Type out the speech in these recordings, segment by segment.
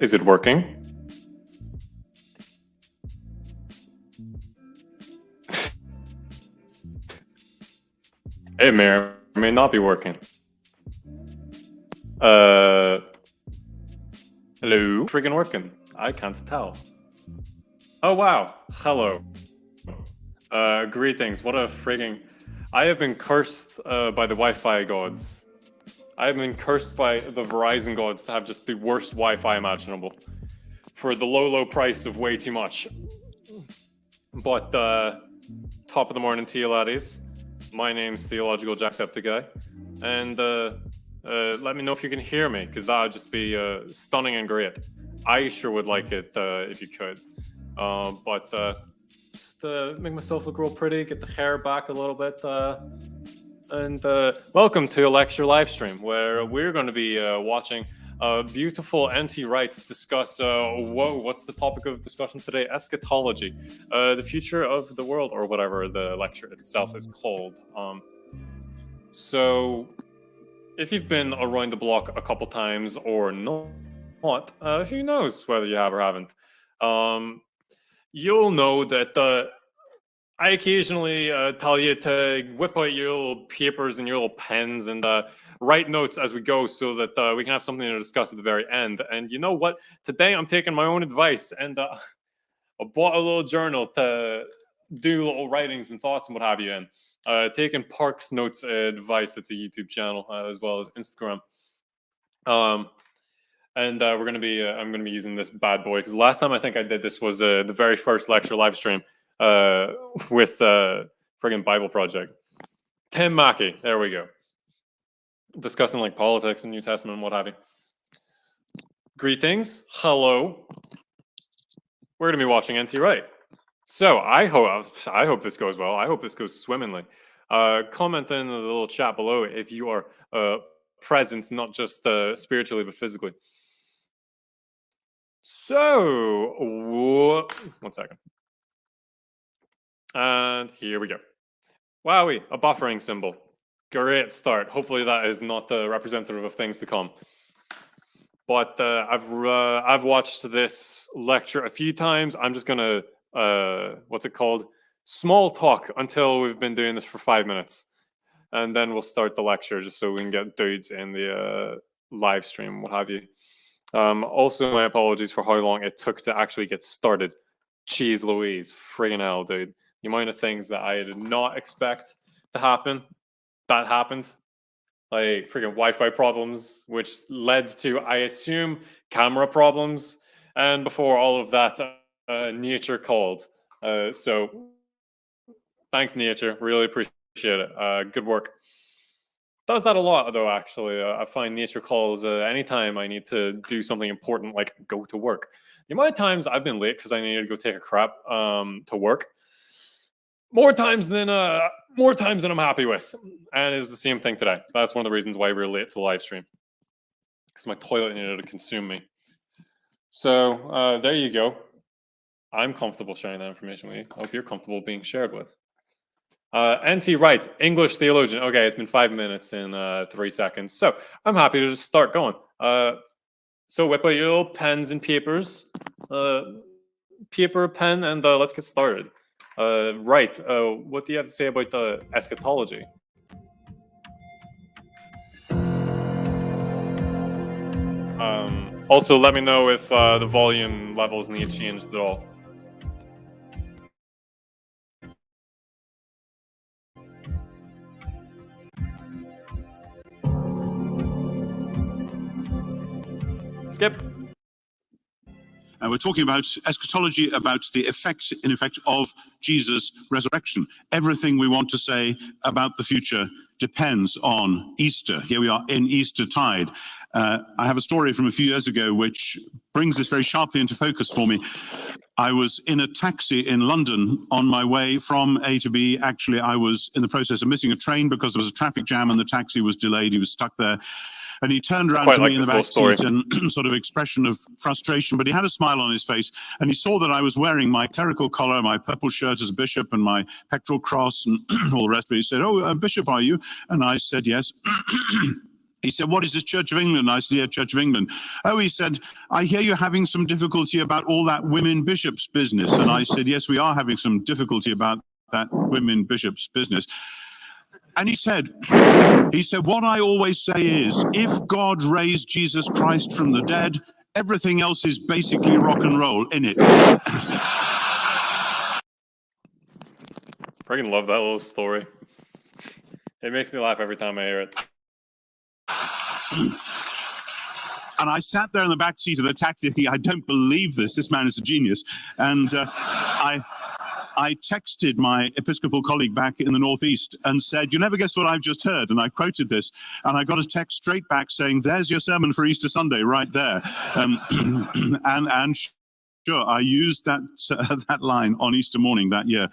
Is it working? It may or may not be working. Hello? Friggin' working. I can't tell. Oh wow. Hello. Greetings. What a frigging... I have been cursed by the Wi-Fi gods. I have been cursed by the Verizon gods to have just the worst Wi-Fi imaginable. For the low price of way too much. But, top of the morning to you laddies. My name's Theological Jacksepticeye. And, let me know if you can hear me, because that would just be stunning and great. I sure would like it if you could. Just make myself look real pretty, get the hair back a little bit. And welcome to a lecture live stream where we're going to be watching a beautiful N.T. Wright discuss, what's the topic of discussion today? Eschatology, the future of the world, or whatever the lecture itself is called. So, if you've been around the block a couple times or not, who knows whether you have or haven't, you'll know that I occasionally tell you to whip out your little papers and your little pens and write notes as we go so that we can have something to discuss at the very end. And you know what? Today I'm taking my own advice and I bought a little journal to do little writings and thoughts and what have you in. Taking Park's Notes advice. It's a YouTube channel as well as Instagram. And we're gonna be I'm gonna be using this bad boy because last time I think I did this was the very first lecture live stream with friggin' Bible Project. Tim Mackey, there we go. Discussing like politics and New Testament and what have you. Greetings, hello. We're gonna be watching N.T. Wright. So I hope this goes well. I hope this goes swimmingly. Comment in the little chat below if you are present, not just spiritually but physically. So, one second. And here we go. Wowie, a buffering symbol. Great start. Hopefully that is not representative of things to come. But I've watched this lecture a few times. I'm just gonna what's it called? Small talk until we've been doing this for 5 minutes, and then we'll start the lecture just so we can get dudes in the live stream, what have you. Also, my apologies for how long it took to actually get started. Jeez Louise, friggin' hell, dude. The amount of things that I did not expect to happen, that happened. Like freaking Wi-Fi problems, which led to, I assume, camera problems. And before all of that, nature called. So thanks, nature. Really appreciate it. Good work. Does that a lot, though, actually. I find nature calls anytime I need to do something important, like go to work. The amount of times I've been late because I needed to go take a crap to work, more times than I'm happy with, and it's the same thing today. That's one of the reasons why we're late to the live stream, because my toilet needed to consume me. So there you go. I'm comfortable sharing that information with you. I hope you're comfortable being shared with. NT Wright, English theologian. Okay, it's been 5 minutes and 3 seconds, so I'm happy to just start going. So whip out your pens and papers, pen, and let's get started. Wright, what do you have to say about the eschatology? Also, let me know if the volume levels need changed at all. Skip. We're talking about eschatology, about the effect, in effect, of Jesus' resurrection. Everything we want to say about the future depends on Easter. Here we are in Easter tide. I have a story from a few years ago which brings this very sharply into focus for me. I was in a taxi in London on my way from A to B. Actually, I was in the process of missing a train because there was a traffic jam and the taxi was delayed. He was stuck there. And he turned around to me in the back seat and sort of expression of frustration, but he had a smile on his face, and he saw that I was wearing my clerical collar, my purple shirt as a bishop, and my pectoral cross and all the rest. But he said, "Oh, a bishop, are you?" And I said, "Yes." He said, "What is this, Church of England?" I said, "Yeah, Church of England." "Oh," he said, "I hear you're having some difficulty about all that women bishops business." And I said, "Yes, we are having some difficulty about that women bishops business." And he said, "What I always say is, if God raised Jesus Christ from the dead, everything else is basically rock and roll, innit?" Freaking love that little story. It makes me laugh every time I hear it. And I sat there in the back seat of the taxi thinking, I don't believe this. This man is a genius. And I texted my Episcopal colleague back in the Northeast and said, "You never guess what I've just heard." And I quoted this, and I got a text straight back saying, "There's your sermon for Easter Sunday right there." And sure, I used that line on Easter morning that year.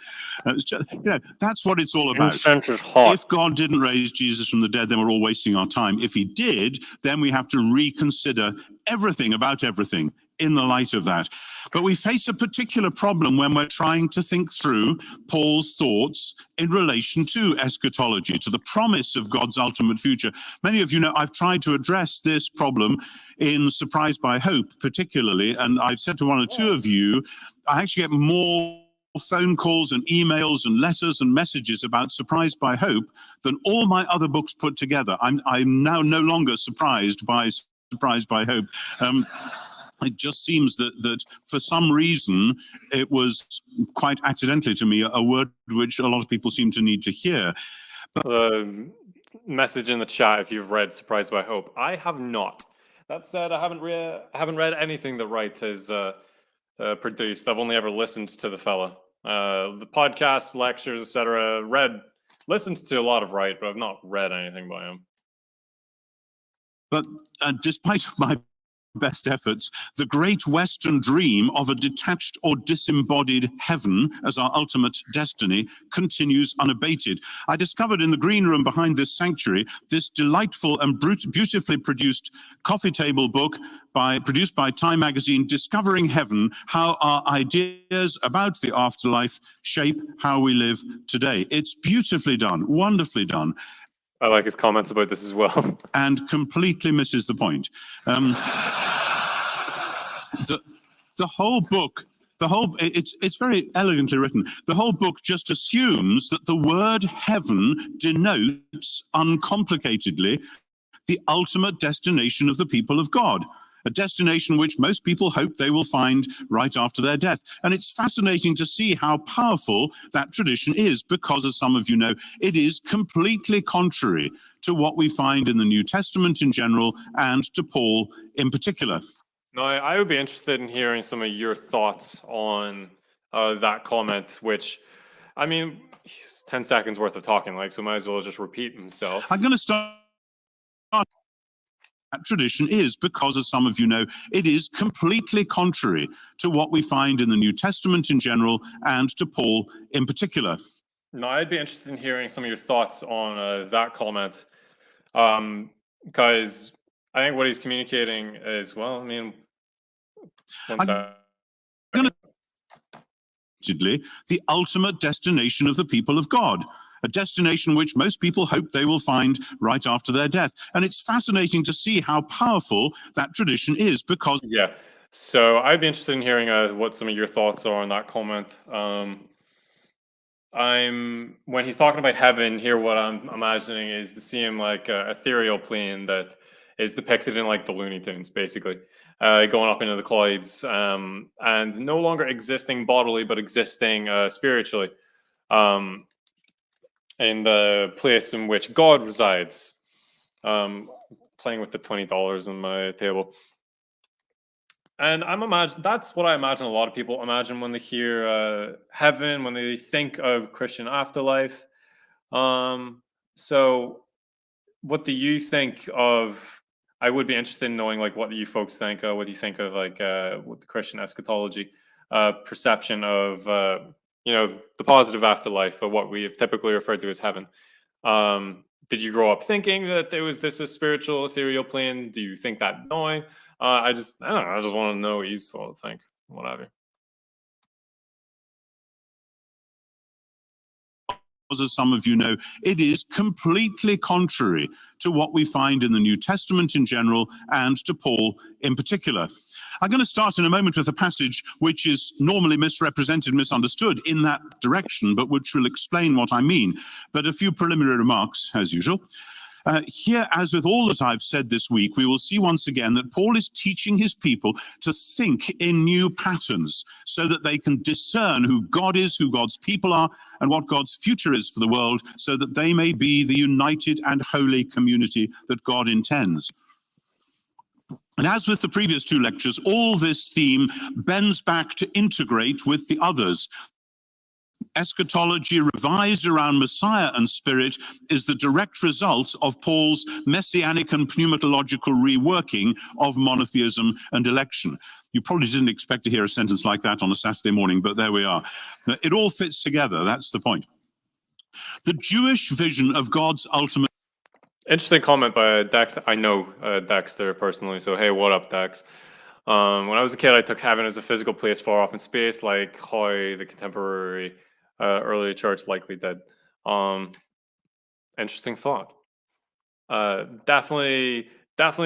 That's what it's all about. If God didn't raise Jesus from the dead, then we're all wasting our time. If he did, then we have to reconsider everything about everything in the light of that. But we face a particular problem when we're trying to think through Paul's thoughts in relation to eschatology, to the promise of God's ultimate future. Many of you know I've tried to address this problem in Surprised by Hope, particularly, and I've said to one or two of you, I actually get more phone calls and emails and letters and messages about Surprised by Hope than all my other books put together. I'm now no longer surprised by Hope. It just seems that for some reason, it was quite accidentally to me a word which a lot of people seem to need to hear. Message in the chat if you've read Surprised by Hope. I have not. That said, I haven't read anything that Wright has produced. I've only ever listened to the fella. The podcasts, lectures, etc. Listened to a lot of Wright, but I've not read anything by him. But despite my best efforts, the great Western dream of a detached or disembodied heaven as our ultimate destiny continues unabated. I discovered in the green room behind this sanctuary this delightful and beautifully produced coffee table book produced by Time magazine, Discovering Heaven, How Our Ideas About the Afterlife Shape How We Live Today. It's beautifully done, wonderfully done. I like his comments about this as well. And completely misses the point. The whole book, it's very elegantly written. The whole book just assumes that the word heaven denotes uncomplicatedly the ultimate destination of the people of God. A destination which most people hope they will find right after their death. And it's fascinating to see how powerful that tradition is, because, as some of you know, it is completely contrary to what we find in the New Testament in general and to Paul in particular. No, I would be interested in hearing some of your thoughts on that comment, which, I mean, 10 seconds worth of talking, so might as well just repeat himself. I'm going to start. That tradition is because, as some of you know, it is completely contrary to what we find in the New Testament in general and to Paul in particular. No, I'd be interested in hearing some of your thoughts on that comment, because I think what he's communicating is, well, I mean, the ultimate destination of the people of God. a destination which most people hope they will find right after their death. And it's fascinating to see how powerful that tradition is, because Yeah. So I'd be interested in hearing what some of your thoughts are on that comment. When he's talking about heaven here, what I'm imagining is the same like ethereal plane that is depicted in like the Looney Tunes, basically, going up into the clouds, and no longer existing bodily, but existing spiritually, um, in the place in which God resides. Playing with the $20 on my table. And that's what I imagine a lot of people imagine when they hear heaven, when they think of Christian afterlife. Um, so what do you think of? I would be interested in knowing like what you folks think. What do you think of like what the Christian eschatology perception of the positive afterlife, or what we have typically referred to as heaven? Did you grow up thinking that there was this a spiritual ethereal plane? Do you think that now? I don't know. I just want to know what you sort of think. Whatever. as some of you know, it is completely contrary to what we find in the New Testament in general and to Paul in particular. I'm going to start in a moment with a passage which is normally misrepresented, misunderstood in that direction, but which will explain what I mean. But a few preliminary remarks, as usual. Here, as with all that I've said this week, we will see once again that Paul is teaching his people to think in new patterns so that they can discern who God is, who God's people are, and what God's future is for the world, so that they may be the united and holy community that God intends. And as with the previous two lectures, all this theme bends back to integrate with the others. Eschatology revised around Messiah and Spirit is the direct result of Paul's messianic and pneumatological reworking of monotheism and election. You probably didn't expect to hear a sentence like that on a Saturday morning, but there we are. It all fits together, that's the point. The Jewish vision of God's ultimate... Interesting comment by Dex. I know Dexter personally, so hey, what up, Dex? When I was a kid, I took heaven as a physical place far off in space, like how the contemporary early church likely did. Interesting thought. Definitely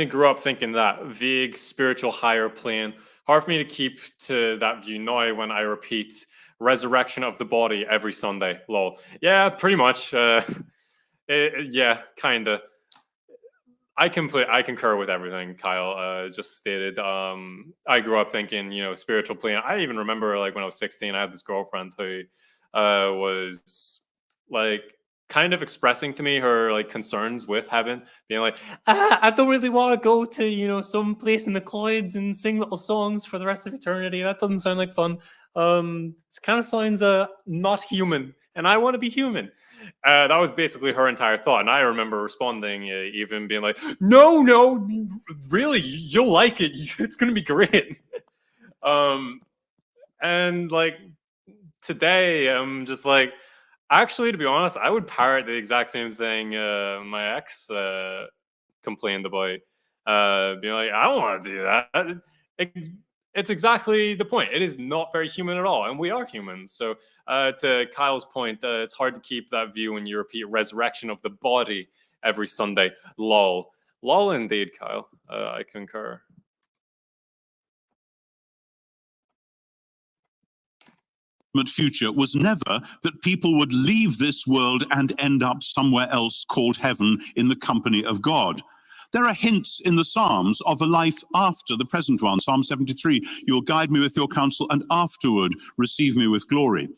grew up thinking that vague spiritual higher plane. Hard for me to keep to that view now when I repeat resurrection of the body every Sunday. Lol. Yeah, pretty much. Yeah, kinda. I concur with everything Kyle just stated. I grew up thinking, spiritual plane. I even remember like when I was 16, I had this girlfriend who was like kind of expressing to me her like concerns with heaven, being like, I don't really want to go to some place in the clouds and sing little songs for the rest of eternity. That doesn't sound like fun. It kind of sounds not human, and I want to be human. That was basically her entire thought, and I remember responding, even being like, no, really, you'll like it. It's going to be great. And like today, I'm just like, actually, to be honest, I would parrot the exact same thing my ex complained about, being like, I don't want to do that. It's exactly the point. It is not very human at all, and we are humans. So, to Kyle's point, it's hard to keep that view when you repeat resurrection of the body every Sunday. Lol. Lol indeed, Kyle. I concur. Future was never that people would leave this world and end up somewhere else called heaven in the company of God. There are hints in the Psalms of a life after the present one. Psalm 73, you will guide me with your counsel and afterward receive me with glory.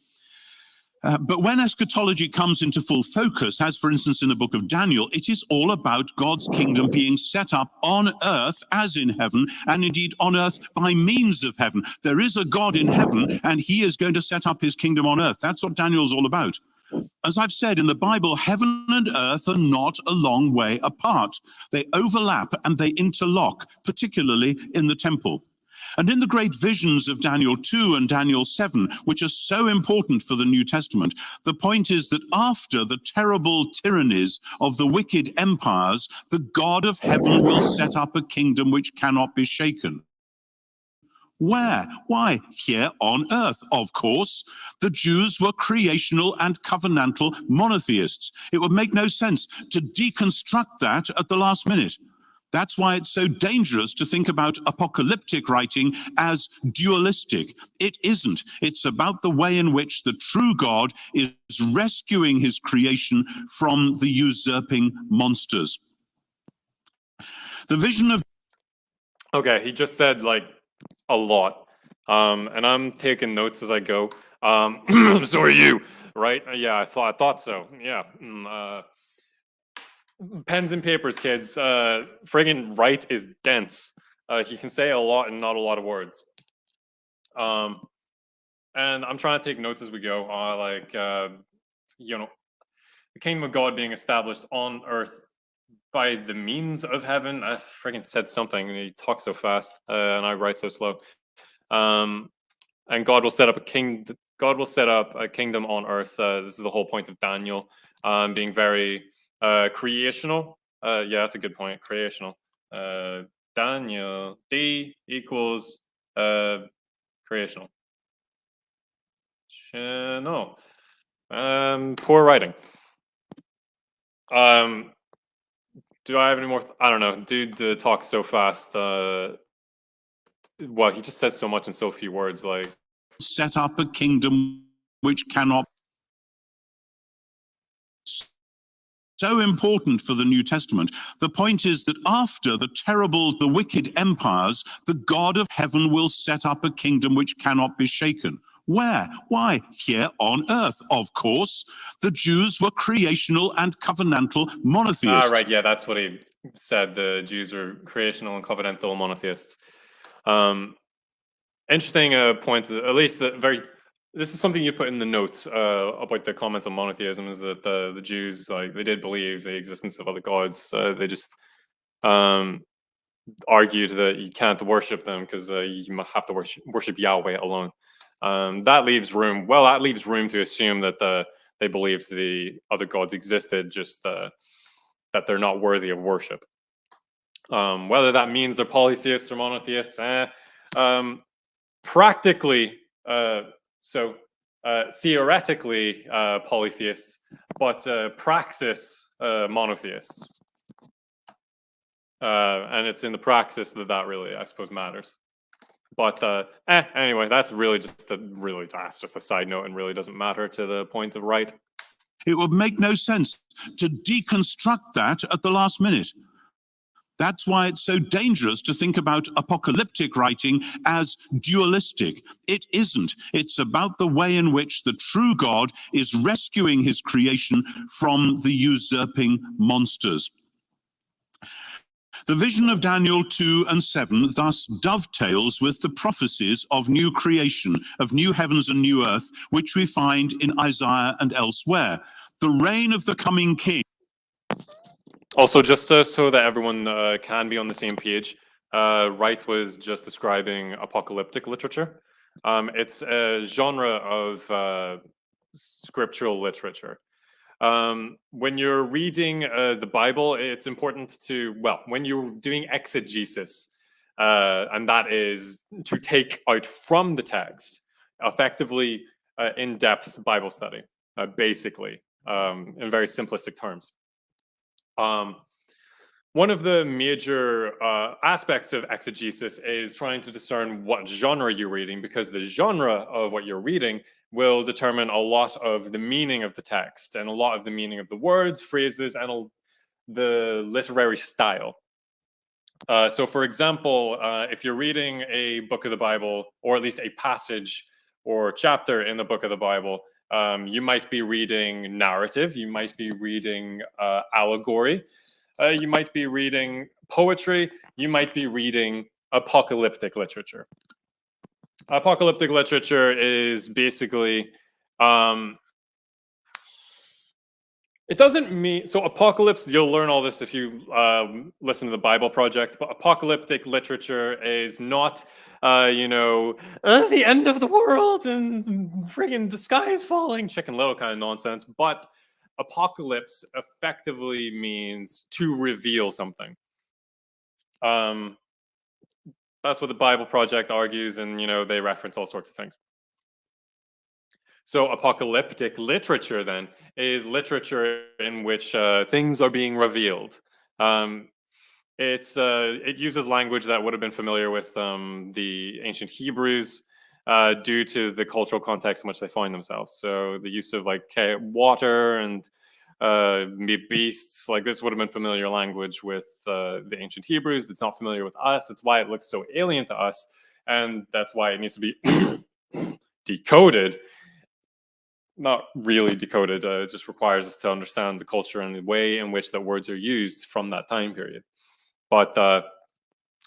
But when eschatology comes into full focus, as for instance in the book of Daniel, it is all about God's kingdom being set up on earth as in heaven, and indeed on earth by means of heaven. There is a God in heaven, and he is going to set up his kingdom on earth. That's what Daniel's all about. As I've said, in the Bible, heaven and earth are not a long way apart. They overlap and they interlock, particularly in the temple. And in the great visions of Daniel 2 and Daniel 7, which are so important for the New Testament, the point is that after the terrible tyrannies of the wicked empires, the God of heaven will set up a kingdom which cannot be shaken. Where? Why? Here on earth, of course. The Jews were creational and covenantal monotheists. It would make no sense to deconstruct that at the last minute. That's why it's so dangerous to think about apocalyptic writing as dualistic. It isn't. It's about the way in which the true God is rescuing his creation from the usurping monsters. The vision of... Okay, he just said like a lot, and I'm taking notes as I go. So are you, right? Yeah, I thought so. Yeah. Pens and papers, kids. Friggin' Wright is dense. He can say a lot and not a lot of words. And I'm trying to take notes as we go. The kingdom of God being established on earth by the means of heaven. I friggin' said something, and he talks so fast, and I write so slow. And God will set up a king. God will set up a kingdom on earth. This is the whole point of Daniel, being very creational. Yeah, that's a good point. Creational. Daniel D equals creational. No. Poor writing. Do I have any more? I don't know. Dude talks so fast. Well, he just says so much in so few words. Like, set up a kingdom which cannot... So important for the New Testament. The point is that after the wicked empires, the God of heaven will set up a kingdom which cannot be shaken. Where? Why? Here on earth, of course. The Jews were creational and covenantal monotheists. Right, yeah, that's what he said. The Jews were creational and covenantal monotheists. Interesting point, at least this is something you put in the notes about the comments on monotheism, is that the Jews, like, they did believe the existence of other gods. They just argued that you can't worship them because you have to worship Yahweh alone. That leaves room to assume that they believed the other gods existed, just that they're not worthy of worship. Whether that means they're polytheists or monotheists, practically, theoretically polytheists, but praxis monotheists. And it's in the praxis that really, I suppose, matters. But anyway, that's just a side note and really doesn't matter to the point of Wright. It would make no sense to deconstruct that at the last minute. That's why it's so dangerous to think about apocalyptic writing as dualistic. It isn't. It's about the way in which the true God is rescuing his creation from the usurping monsters. The vision of Daniel 2 and 7 thus dovetails with the prophecies of new creation, of new heavens and new earth, which we find in Isaiah and elsewhere. The reign of the coming king. Also, just so that everyone can be on the same page, Wright was just describing apocalyptic literature. It's a genre of scriptural literature. When you're reading the Bible, it's important when you're doing exegesis, and that is to take out from the text, effectively in-depth Bible study, basically, in very simplistic terms. One of the major aspects of exegesis is trying to discern what genre you're reading, because the genre of what you're reading will determine a lot of the meaning of the text and a lot of the meaning of the words, phrases, and the literary style. So, for example, if you're reading a book of the Bible, or at least a passage or chapter in the book of the Bible, you might be reading narrative, you might be reading allegory, you might be reading poetry, you might be reading apocalyptic literature. Apocalyptic literature is basically, it doesn't mean, so apocalypse, you'll learn all this if you listen to the Bible Project, but apocalyptic literature is not, the end of the world and friggin' the sky is falling, Chicken Little kind of nonsense, but apocalypse effectively means to reveal something. That's what the Bible Project argues, and they reference all sorts of things. So apocalyptic literature then is literature in which things are being revealed. Um, it uses language that would have been familiar with the ancient Hebrews due to the cultural context in which they find themselves. So the use of water and beasts, like this would have been familiar language with the ancient Hebrews. It's not familiar with us. That's why it looks so alien to us, and that's why it needs to be decoded. Not really decoded. It just requires us to understand the culture and the way in which the words are used from that time period. But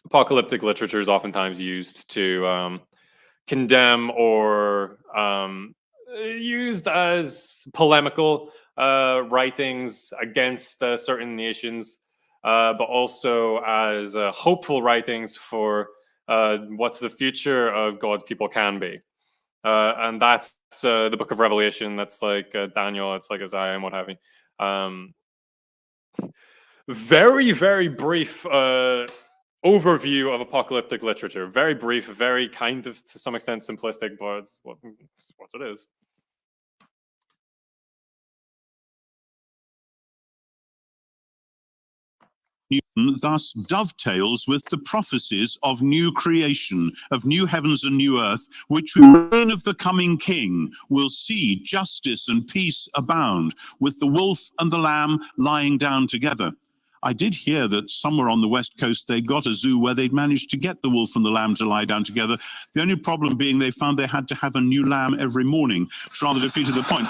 apocalyptic literature is oftentimes used to condemn or used as polemical writings against certain nations, but also as hopeful writings for what the future of God's people can be. And that's the book of Revelation. That's like Daniel. It's like Isaiah and what have you. Very, very brief overview of apocalyptic literature. Very brief, very kind of to some extent simplistic, but it's what it is. Newton thus dovetails with the prophecies of new creation, of new heavens and new earth, which with the reign of the coming king will see justice and peace abound, with the wolf and the lamb lying down together. I did hear that somewhere on the West Coast they got a zoo where they'd managed to get the wolf and the lamb to lie down together. The only problem being they found they had to have a new lamb every morning, which rather defeated the point.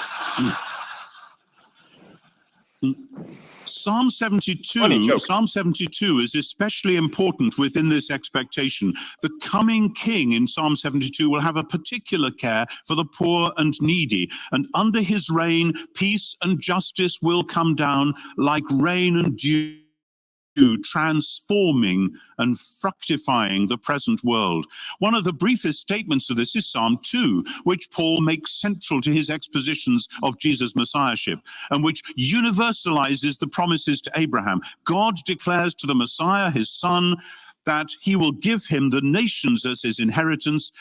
Psalm 72 is especially important within this expectation. The coming king in Psalm 72 will have a particular care for the poor and needy, and under his reign, peace and justice will come down like rain and dew, transforming and fructifying the present world. One of the briefest statements of this is Psalm 2, which Paul makes central to his expositions of Jesus' messiahship, and which universalizes the promises to Abraham. God declares to the Messiah, his son, that he will give him the nations as his inheritance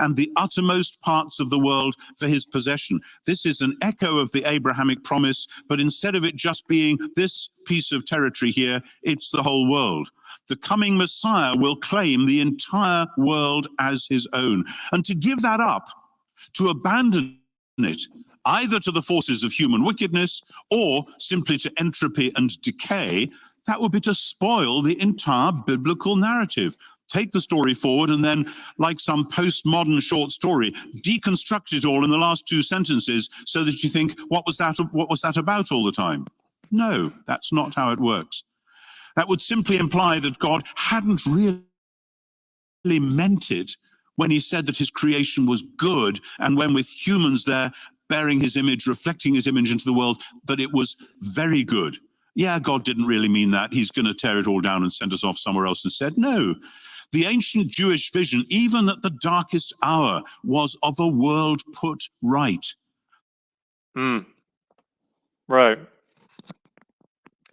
and the uttermost parts of the world for his possession. This is an echo of the Abrahamic promise, but instead of it just being this piece of territory here, it's the whole world. The coming Messiah will claim the entire world as his own. And to give that up, to abandon it, either to the forces of human wickedness or simply to entropy and decay, that would be to spoil the entire biblical narrative. Take the story forward and then, like some postmodern short story, deconstruct it all in the last two sentences so that you think, what was that about all the time? No, that's not how it works. That would simply imply that God hadn't really meant it when he said that his creation was good, and when with humans there bearing his image, reflecting his image into the world, that it was very good. Yeah, God didn't really mean that. He's going to tear it all down and send us off somewhere else instead. No. The ancient Jewish vision, even at the darkest hour, was of a world put right. Right.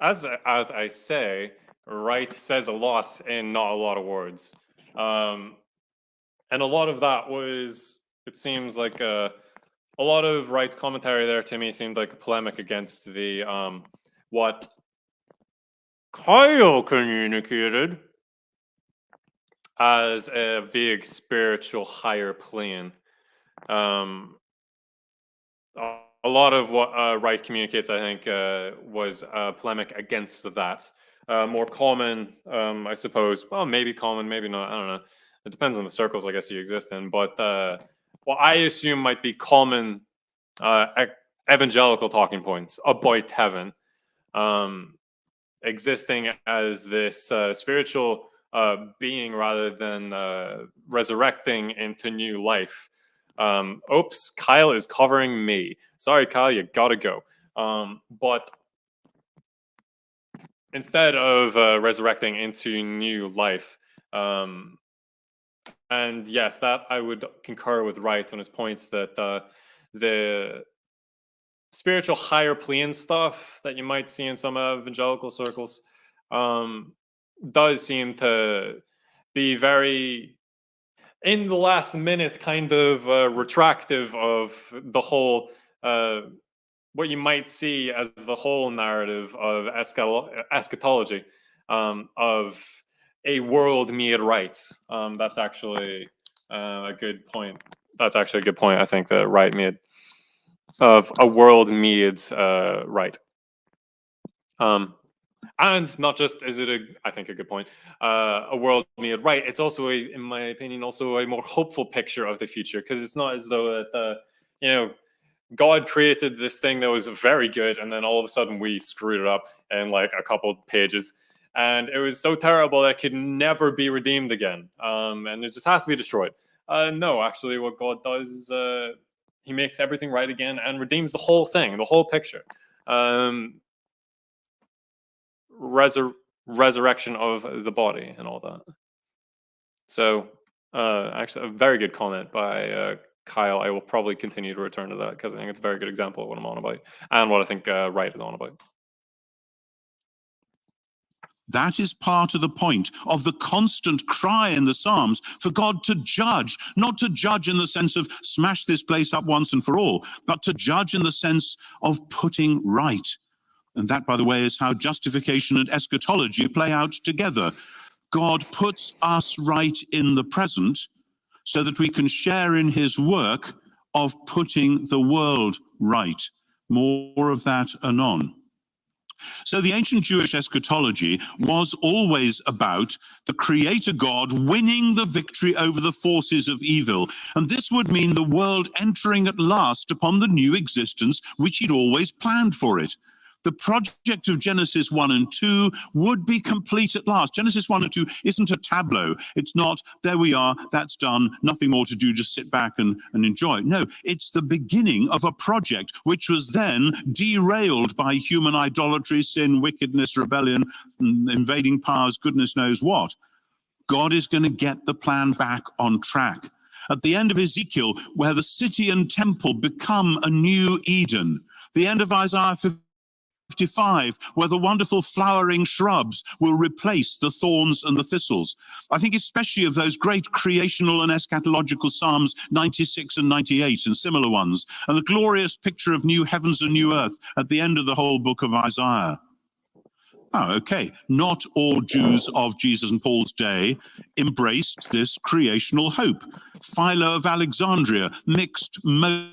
As I say, Wright says a lot in not a lot of words. And a lot of that was, it seems like a lot of Wright's commentary there to me seemed like a polemic against the what Kyle communicated as a vague spiritual higher plane. A lot of what Wright communicates, I think, was a polemic against that. More common, I suppose. Well, maybe common, maybe not. I don't know. It depends on the circles, I guess, you exist in. But what I assume might be common evangelical talking points about heaven existing as this spiritual being rather than resurrecting into new life. Oops, Kyle is covering me. Sorry, Kyle, you gotta go. But instead of resurrecting into new life, and yes, that I would concur with Wright on his points that the spiritual higher plane stuff that you might see in some evangelical circles does seem to be very, in the last minute, kind of retractive of the whole, what you might see as the whole narrative of eschatology, of a world made right. That's actually a good point. That's actually a good point, I think, that Wright made, of a world made right. And not just is it I think a good point, a world made right. It's also in my opinion, also a more hopeful picture of the future, because it's not as though that God created this thing that was very good, and then all of a sudden we screwed it up in like a couple pages, and it was so terrible that it could never be redeemed again, and it just has to be destroyed. No, actually, what God does is He makes everything right again and redeems the whole thing, the whole picture. Resurrection of the body and all that. So, actually, a very good comment by Kyle. I will probably continue to return to that because I think it's a very good example of what I'm on about and what I think Wright is on about. That is part of the point of the constant cry in the Psalms for God to judge, not to judge in the sense of smash this place up once and for all, but to judge in the sense of putting right. And that, by the way, is how justification and eschatology play out together. God puts us right in the present so that we can share in his work of putting the world right. More of that anon. So the ancient Jewish eschatology was always about the creator God winning the victory over the forces of evil. And this would mean the world entering at last upon the new existence which he'd always planned for it. The project of Genesis 1 and 2 would be complete at last. Genesis 1 and 2 isn't a tableau. It's not, there we are, that's done, nothing more to do, just sit back and enjoy. No, it's the beginning of a project which was then derailed by human idolatry, sin, wickedness, rebellion, invading powers, goodness knows what. God is going to get the plan back on track. At the end of Ezekiel, where the city and temple become a new Eden, the end of Isaiah 55, where the wonderful flowering shrubs will replace the thorns and the thistles. I think especially of those great creational and eschatological Psalms 96 and 98 and similar ones, and the glorious picture of new heavens and new earth at the end of the whole book of Isaiah. Oh, okay. Not all Jews of Jesus and Paul's day embraced this creational hope. Philo of Alexandria mixed Moses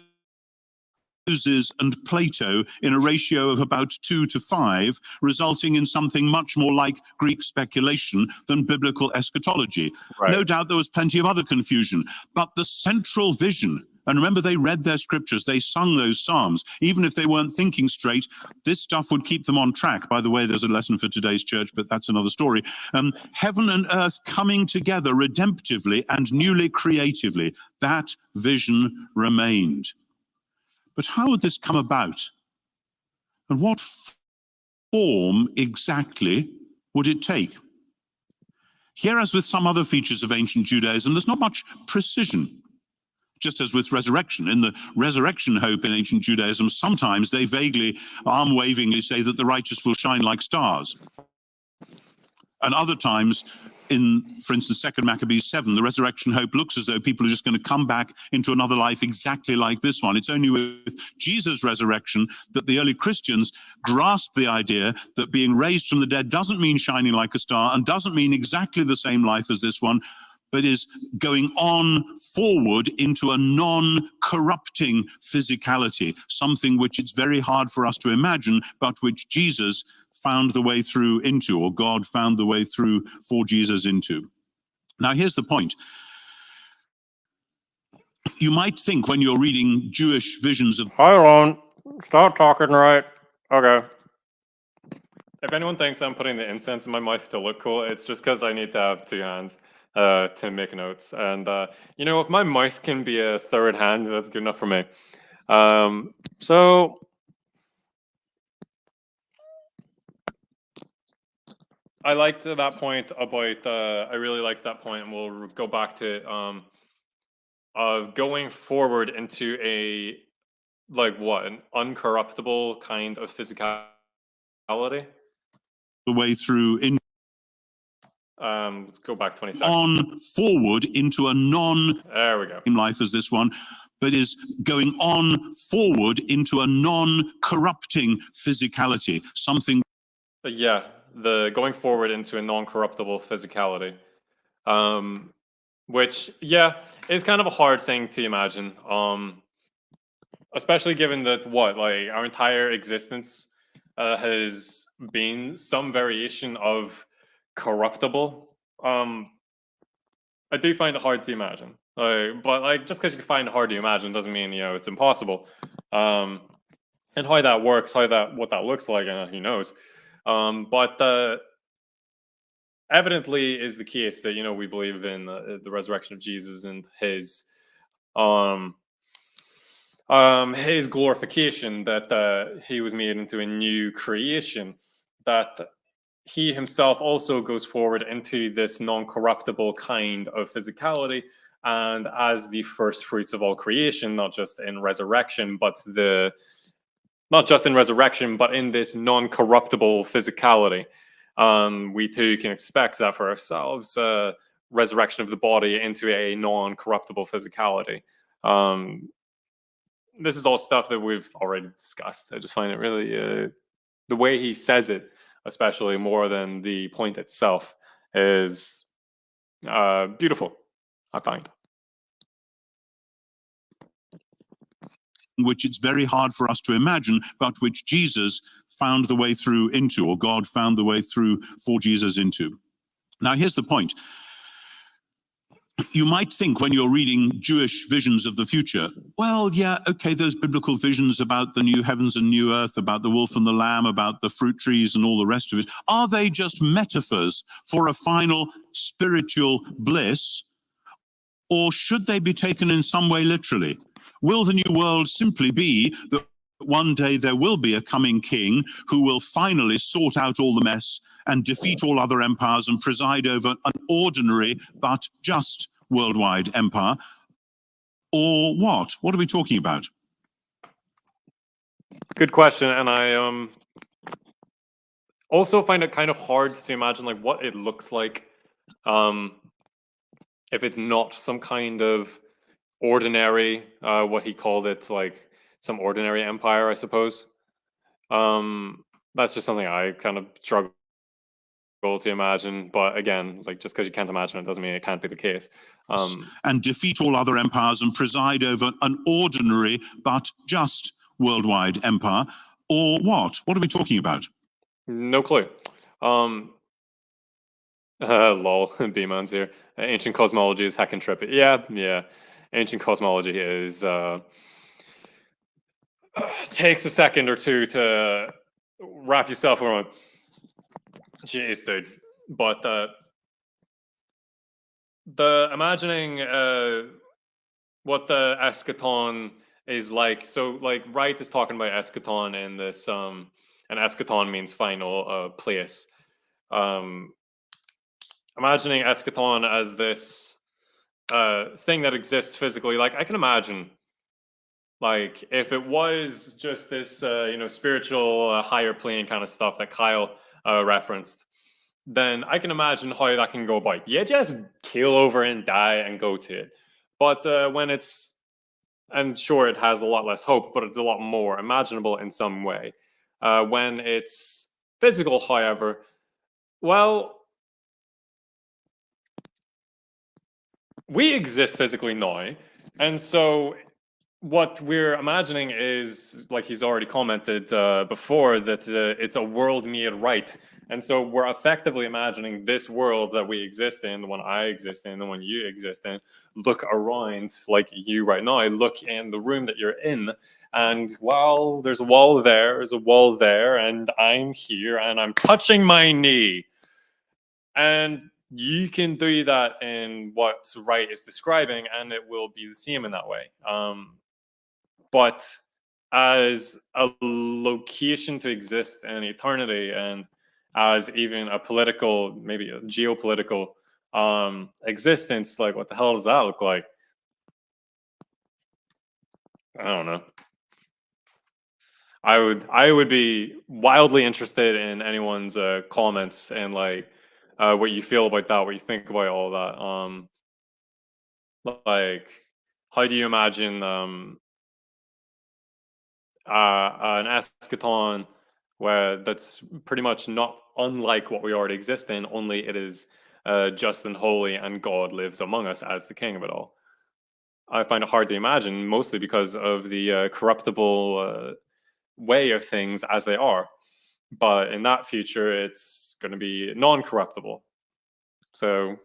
and Plato in a ratio of about 2 to 5, resulting in something much more like Greek speculation than biblical eschatology. Right. No doubt there was plenty of other confusion, but the central vision, and remember they read their scriptures, they sung those psalms, even if they weren't thinking straight, this stuff would keep them on track. By the way, there's a lesson for today's church, but that's another story. Heaven and earth coming together redemptively and newly creatively, that vision remained. But how would this come about? And what form exactly would it take? Here, as with some other features of ancient Judaism, there's not much precision. Just as with resurrection. In the resurrection hope in ancient Judaism, sometimes they vaguely, arm-wavingly say that the righteous will shine like stars. And other times, in, for instance, 2 Maccabees 7, the resurrection hope looks as though people are just going to come back into another life exactly like this one. It's only with Jesus' resurrection that the early Christians grasped the idea that being raised from the dead doesn't mean shining like a star and doesn't mean exactly the same life as this one, but is going on forward into a non-corrupting physicality, something which it's very hard for us to imagine, but which Jesus found the way through into, or God found the way through for Jesus into. Now, here's the point. You might think when you're reading Jewish visions of... Hi, Ron. Stop talking, right? Okay. If anyone thinks I'm putting the incense in my mouth to look cool, it's just because I need to have 2 hands to make notes. And, you know, if my mouth can be a 3rd hand, that's good enough for me. So... I liked that point about, I really liked that point, and we'll go back to of going forward into a, like what, an uncorruptible kind of physicality? The way through in... Let's go back 20 seconds. On forward into a non There we go. life as this one, but is going on forward into a non-corrupting physicality, something. Yeah, the going forward into a non-corruptible physicality, which is kind of a hard thing to imagine, especially given that like our entire existence has been some variation of corruptible. I do find it hard to imagine, but like just because you find it hard to imagine doesn't mean it's impossible. And how that works, what that looks like, and who knows. But evidently is the case that we believe in the resurrection of Jesus and his glorification, that he was made into a new creation, that he himself also goes forward into this non-corruptible kind of physicality, and as the first fruits of all creation, not just in resurrection, but in this non-corruptible physicality. We too can expect that for ourselves, resurrection of the body into a non-corruptible physicality. This is all stuff that we've already discussed. I just find it really, the way he says it, especially more than the point itself, is beautiful, I find. Which it's very hard for us to imagine, but which Jesus found the way through into, or God found the way through for Jesus into. Now, here's the point. You might think when you're reading Jewish visions of the future, well, yeah, okay, there's biblical visions about the new heavens and new earth, about the wolf and the lamb, about the fruit trees and all the rest of it. Are they just metaphors for a final spiritual bliss, or should they be taken in some way literally? Will the new world simply be that one day there will be a coming king who will finally sort out all the mess and defeat all other empires and preside over an ordinary but just worldwide empire? Or what? What are we talking about? Good question, and I also find it kind of hard to imagine like what it looks like if it's not some kind of ordinary, what he called it, like some ordinary empire, I suppose. That's just something I kind of struggle to imagine. But again, like just because you can't imagine it doesn't mean it can't be the case. And defeat all other empires and preside over an ordinary but just worldwide empire, or what? What are we talking about? No clue. Lol, B-Man's here. Ancient cosmology is hack and trip. Yeah. Ancient cosmology is takes a second or two to wrap yourself around. Jeez, dude. But the imagining what the eschaton is like. So, like, Wright is talking about eschaton in this, and eschaton means final place. Imagining eschaton as this thing that exists physically, like I can imagine, like if it was just this, spiritual higher plane kind of stuff that Kyle referenced, then I can imagine how that can go about. You just keel over and die and go to it. But when it's, and sure, it has a lot less hope, but it's a lot more imaginable in some way. When it's physical, however, well, we exist physically now, and so what we're imagining is, like he's already commented before, that it's a world made right. And so we're effectively imagining this world that we exist in, the one I exist in, the one you exist in, look around like you right now, look in the room that you're in, and well, there's a wall there, and I'm here, and I'm touching my knee. And you can do that in what Wright is describing, and it will be the same in that way. But as a location to exist in eternity, and as even a political, maybe a geopolitical existence, like what the hell does that look like? I don't know. I would be wildly interested in anyone's comments and like what you feel about that, what you think about all that. Like, how do you imagine an eschaton where that's pretty much not unlike what we already exist in, only it is just and holy, and God lives among us as the king of it all. I find it hard to imagine, mostly because of the corruptible way of things as they are. But in that future, it's going to be non-corruptible. So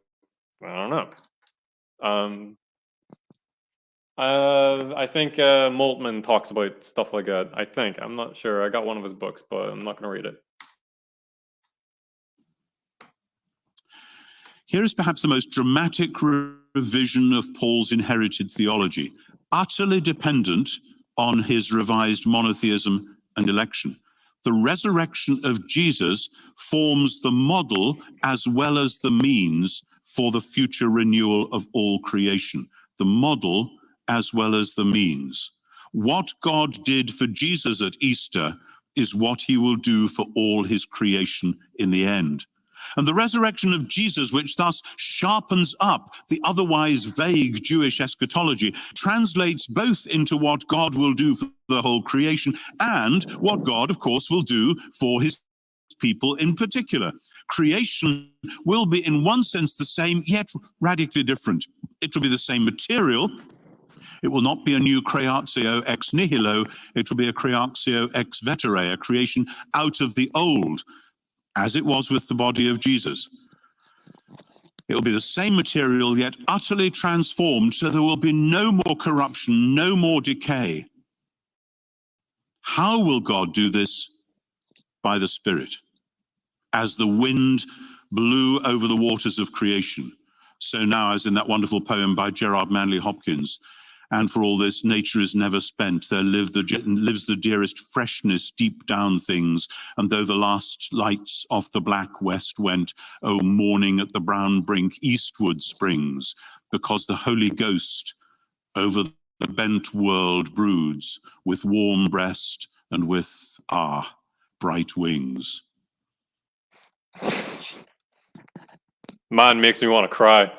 I don't know. I think Moltmann talks about stuff like that. I think. I'm not sure. I got one of his books, but I'm not going to read it. Here is perhaps the most dramatic revision of Paul's inherited theology, utterly dependent on his revised monotheism and election. The resurrection of Jesus forms the model as well as the means for the future renewal of all creation. The model as well as the means. What God did for Jesus at Easter is what he will do for all his creation in the end. And the resurrection of Jesus, which thus sharpens up the otherwise vague Jewish eschatology, translates both into what God will do for the whole creation and what God, of course, will do for his people in particular. Creation will be in one sense the same, yet radically different. It will be the same material. It will not be a new creatio ex nihilo. It will be a creatio ex vetere, a creation out of the old, as it was with the body of Jesus. It will be the same material, yet utterly transformed, so there will be no more corruption, no more decay. How will God do this? By the Spirit. As the wind blew over the waters of creation, so now, as in that wonderful poem by Gerard Manley Hopkins, and for all this, nature is never spent. There lives the dearest freshness deep down things. And though the last lights off the black west went, oh, morning at the brown brink eastward springs, because the Holy Ghost over the bent world broods with warm breast and with, bright wings. Man, makes me want to cry.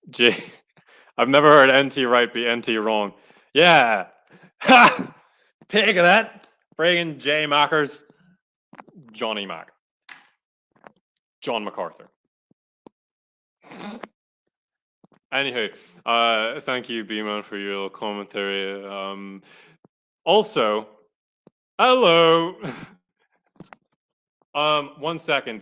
Jay, I've never heard NT right be NT wrong. Yeah. Ha! Take that. Friggin' J Mackers. Johnny Mack. John MacArthur. Anywho, thank you, B-Man, for your commentary. Also, hello. 1 second,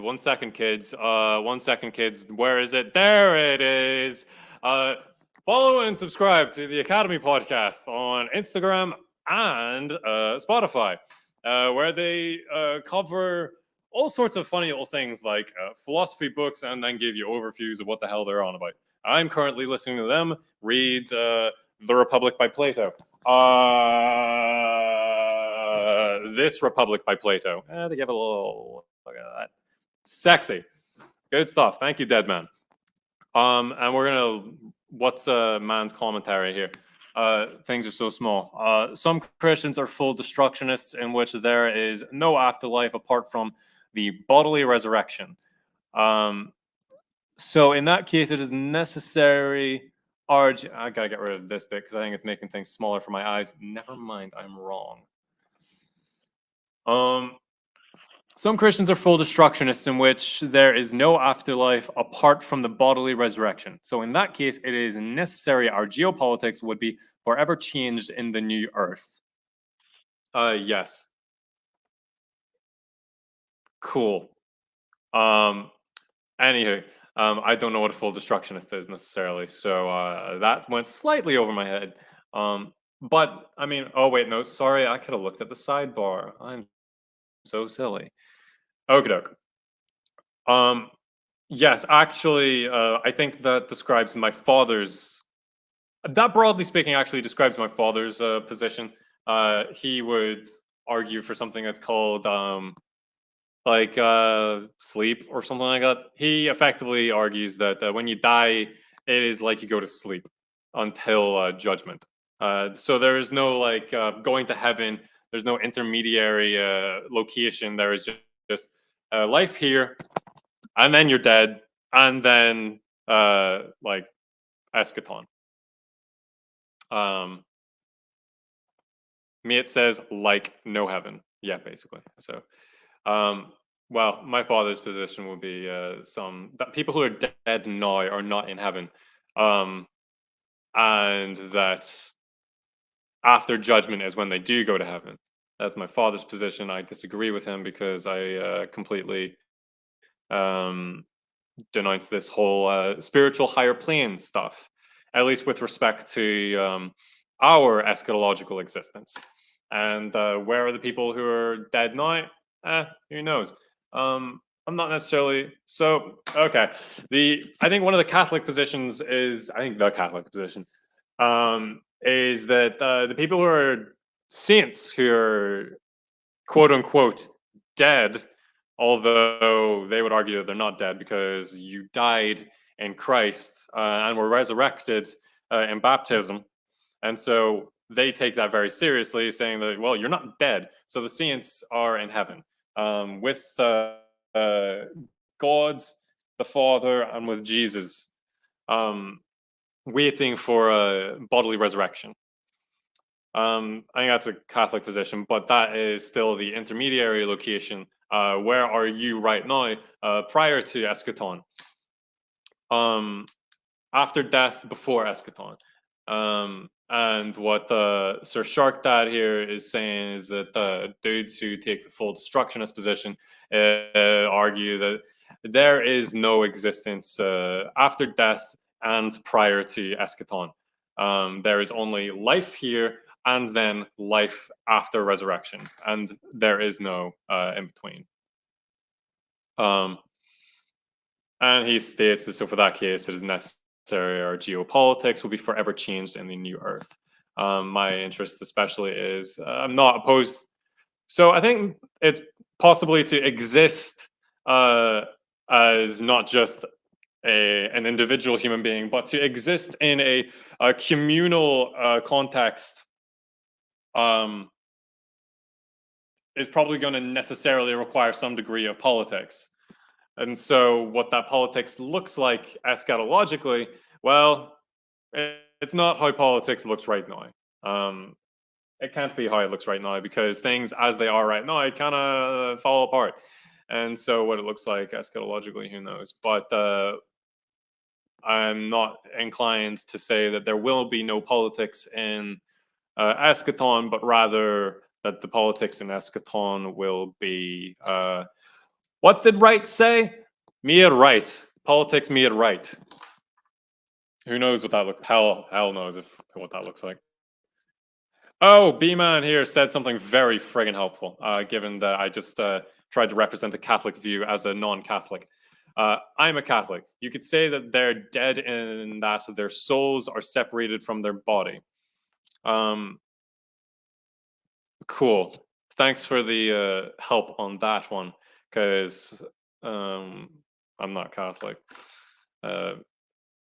kids. 1 second, kids. Where is it? There it is. Follow and subscribe to the Academy Podcast on Instagram and Spotify, where they cover all sorts of funny little things like philosophy books and then give you overviews of what the hell they're on about. I'm currently listening to them read The Republic by Plato. This Republic by Plato. They give a little look at that. Sexy. Good stuff. Thank you, Dead Man. And we're gonna what's man's commentary here? Things are so small. Some Christians are full destructionists in which there is no afterlife apart from the bodily resurrection. So in that case, it is necessary. I gotta get rid of this bit because I think it's making things smaller for my eyes. Never mind, I'm wrong. Some Christians are full destructionists in which there is no afterlife apart from the bodily resurrection. So in that case, it is necessary our geopolitics would be forever changed in the new earth. Yes. Cool. Anywho, I don't know what a full destructionist is necessarily, so that went slightly over my head. But I mean, oh wait, no, sorry, I could have looked at the sidebar. I'm so silly. Okie doke. Yes, actually, I think that describes my father's. That broadly speaking, actually describes my father's position. He would argue for something that's called sleep or something like that. He effectively argues that when you die, it is like you go to sleep until judgment. So there is no going to heaven. There's no intermediary location. There is just life here, and then you're dead, and then like eschaton. It says like no heaven. Yeah, basically. So, well, my father's position would be that people who are dead now are not in heaven, and that after judgment is when they do go to heaven. That's my father's position. I disagree with him because I completely denounce this whole spiritual higher plane stuff, at least with respect to our eschatological existence. And where are the people who are dead now? Who knows? I'm not necessarily so okay. I think one of the Catholic positions is the Catholic position is that the people who are saints who are quote unquote dead, although they would argue that they're not dead because you died in Christ and were resurrected in baptism. And so they take that very seriously, saying that, well, you're not dead. So the saints are in heaven with God, the Father, and with Jesus, waiting for a bodily resurrection. I think that's a Catholic position, but that is still the intermediary location. Where are you right now prior to eschaton? After death, before eschaton. And what Sir Shark Dad here is saying is that the dudes who take the full destructionist position argue that there is no existence after death and prior to eschaton. There is only life here and then life after resurrection, and there is no in between. And he states that so for that case, it is necessary our geopolitics will be forever changed in the new earth. My interest especially is I'm not opposed. So I think it's possibly to exist as not just an individual human being, but to exist in a communal context is probably going to necessarily require some degree of politics. And so what that politics looks like eschatologically, well, it's not how politics looks right now. It can't be how it looks right now because things as they are right now kind of fall apart. And so what it looks like eschatologically, who knows? But I'm not inclined to say that there will be no politics in eschaton, but rather that the politics in eschaton will be what did Wright say? Me at Wright. Politics me at Wright. Who knows what that looks hell knows what that looks like. Oh, B-Man here said something very friggin' helpful, given that I just tried to represent the Catholic view as a non-Catholic. I'm a Catholic. You could say that they're dead in that their souls are separated from their body. Cool. Thanks for the help on that one, because I'm not Catholic.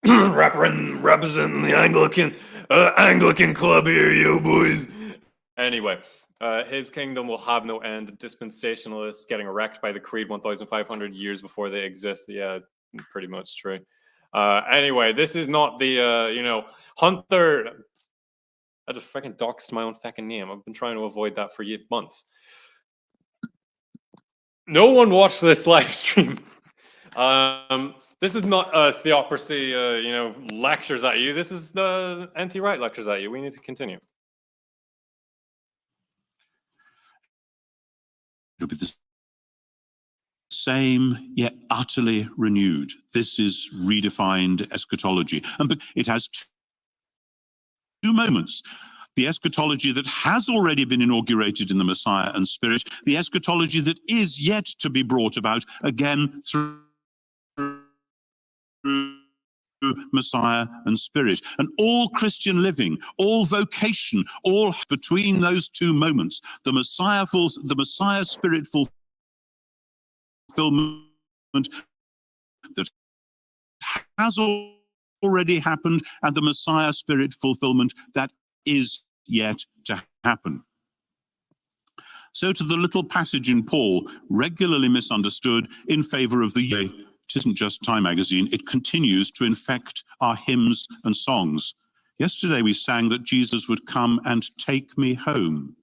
Representing the Anglican club here, yo boys. Anyway, his kingdom will have no end. Dispensationalists getting wrecked by the creed 1,500 years before they exist. Yeah, pretty much true. Anyway, this is not the Hunter. I just freaking doxed my own fucking name. I've been trying to avoid that for months. No one watched this live stream. This is not a theocracy, lectures at you. This is the anti-right lectures at you. We need to continue. It'll be the same, yet utterly renewed. This is redefined eschatology. And it has two moments. The eschatology that has already been inaugurated in the Messiah and Spirit, the eschatology that is yet to be brought about again through Messiah and Spirit. And all Christian living, all vocation, all between those two moments, the Messiah Spirit fulfillment that has already happened, and the Messiah Spirit fulfillment that is yet to happen. So to the little passage in Paul, regularly misunderstood in favor of the yea. It isn't just Time magazine, it continues to infect our hymns and songs. Yesterday we sang that Jesus would come and take me home.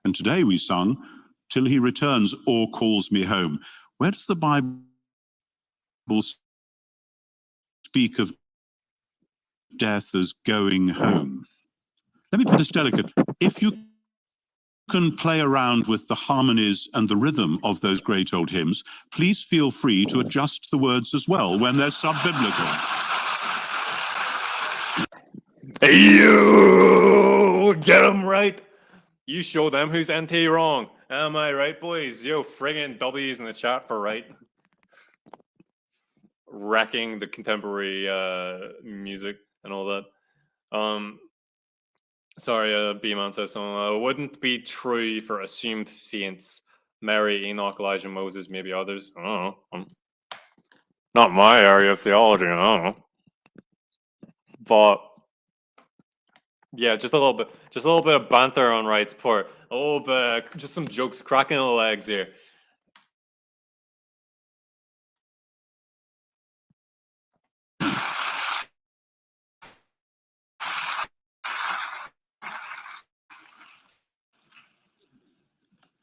And today we sung, till he returns or calls me home. Where does the Bible speak of death as going home? Let me put this delicately. If you can play around with the harmonies and the rhythm of those great old hymns, please feel free to adjust the words as well when they're sub-biblical. You get them right. You show them who's NT wrong. Am I right, boys? Yo, friggin' W's in the chat for right. Wrecking the contemporary music and all that. Sorry, B-Man says so. Wouldn't be true for assumed saints, Mary, Enoch, Elijah, Moses, maybe others. I don't know. Not my area of theology, I don't know. But yeah, just a little bit of banter on Wright's part. A little bit, just some jokes cracking the legs here.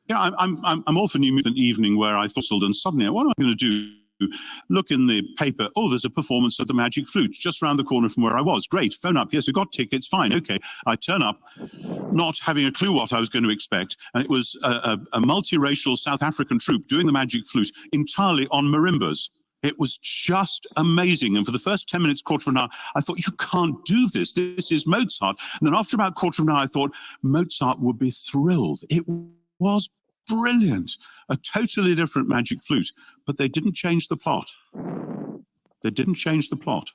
Yeah, I'm often in an evening where I thought, and suddenly, what am I going to do? Look in the paper. Oh, there's a performance of the Magic Flute just around the corner from where I was. Great. Phone up. Yes, we got tickets. Fine. Okay. I turn up, not having a clue what I was going to expect, and it was a multiracial South African troupe doing the Magic Flute entirely on marimbas. It was just amazing. And for the first 10 minutes, quarter of an hour, I thought, you can't do this. This is Mozart. And then after about quarter of an hour, I thought, Mozart would be thrilled. It was brilliant. A totally different Magic Flute. But they didn't change the plot. They didn't change the plot.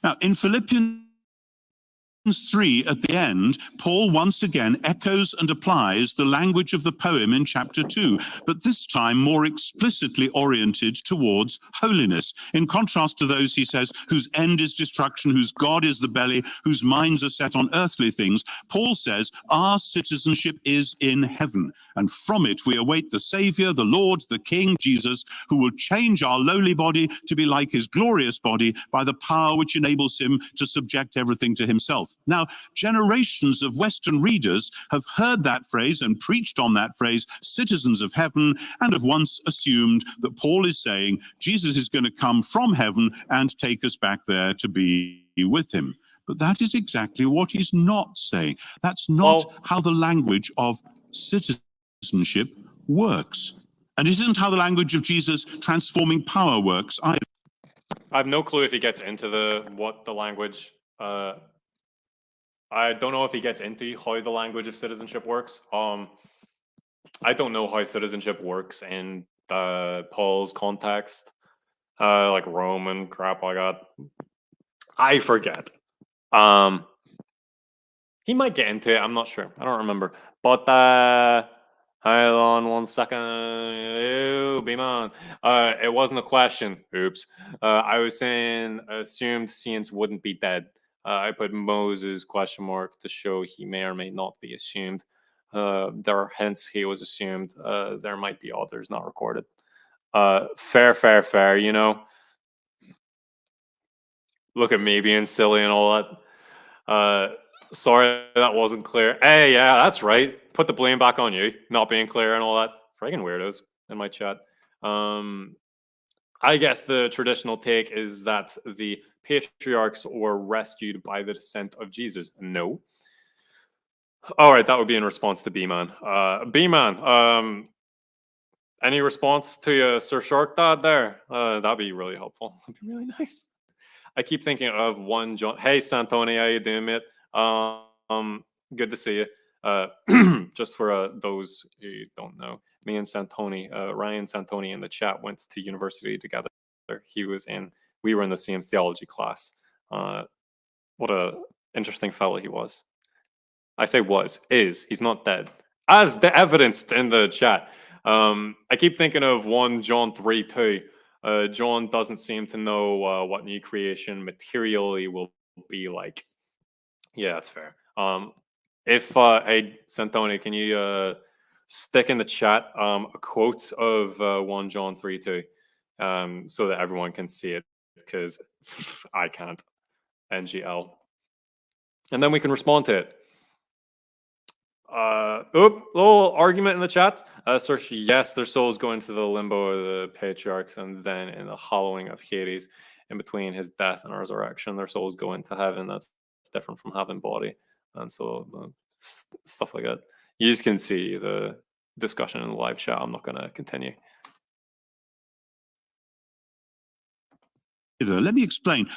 Now, in Philippians 3 at the end, Paul once again echoes and applies the language of the poem in chapter 2, but this time more explicitly oriented towards holiness. In contrast to those, he says, whose end is destruction, whose God is the belly, whose minds are set on earthly things, Paul says, our citizenship is in heaven, and from it we await the Savior, the Lord, the King, Jesus, who will change our lowly body to be like his glorious body by the power which enables him to subject everything to himself. Now, generations of Western readers have heard that phrase and preached on that phrase, citizens of heaven, and have once assumed that Paul is saying Jesus is going to come from heaven and take us back there to be with him. But that is exactly what he's not saying. That's not how the language of citizenship works. And it isn't how the language of Jesus' transforming power works either. I have no clue if he gets into what the language... I don't know if he gets into how the language of citizenship works. I don't know how citizenship works in Paul's context, like Roman crap like that. I forget. He might get into it. I'm not sure. I don't remember. But hold on 1 second. Ew, B-Man. It wasn't a question. Oops. I was saying assumed saints wouldn't be dead. I put Moses question mark to show he may or may not be assumed. Hence he was assumed. There might be others not recorded. Fair, you know. Look at me being silly and all that. Sorry that wasn't clear. Hey, yeah, that's right. Put the blame back on you, not being clear and all that. Friggin' weirdos in my chat. I guess the traditional take is that the patriarchs were rescued by the descent of Jesus. No. All right, that would be in response to B-Man. B-Man, any response to Sir Shark Dad there? That'd be really helpful. That'd be really nice. I keep thinking of one John. Hey, Santoni, how you doing, mate? Good to see you. Just for those who don't know, me and Santoni, Ryan Santoni in the chat went to university together. We were in the same theology class. What a interesting fellow he was. I say is. He's not dead. As evidenced in the chat. I keep thinking of 1 John 3:2. John doesn't seem to know what new creation materially will be like. Yeah, that's fair. Hey, Santoni, can you stick in the chat a quote of 1 John 3:2, so that everyone can see it, because I can't. NGL. And then we can respond to it. Little argument in the chat. Search, yes, their souls go into the limbo of the patriarchs, and then in the hollowing of Hades, in between his death and resurrection, their souls go into heaven. That's different from having body, and so stuff like that. You just can see the discussion in the live chat. I'm not going to continue. Let me explain.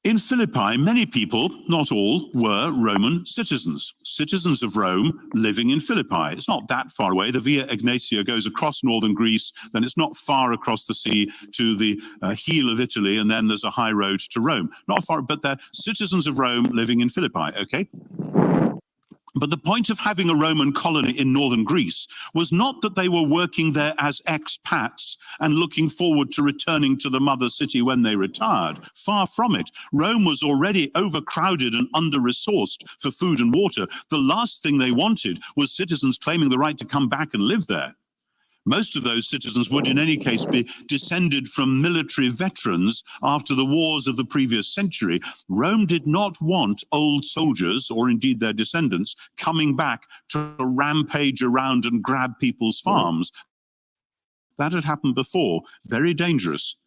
In Philippi, many people, not all, were Roman citizens, citizens of Rome living in Philippi. It's not that far away. The Via Egnatia goes across northern Greece, then it's not far across the sea to the heel of Italy, and then there's a high road to Rome. Not far, but they're citizens of Rome living in Philippi, okay? But the point of having a Roman colony in northern Greece was not that they were working there as expats and looking forward to returning to the mother city when they retired. Far from it. Rome was already overcrowded and under-resourced for food and water. The last thing they wanted was citizens claiming the right to come back and live there. Most of those citizens would in any case be descended from military veterans after the wars of the previous century. Rome did not want old soldiers, or indeed their descendants, coming back to rampage around and grab people's farms. That had happened before, very dangerous.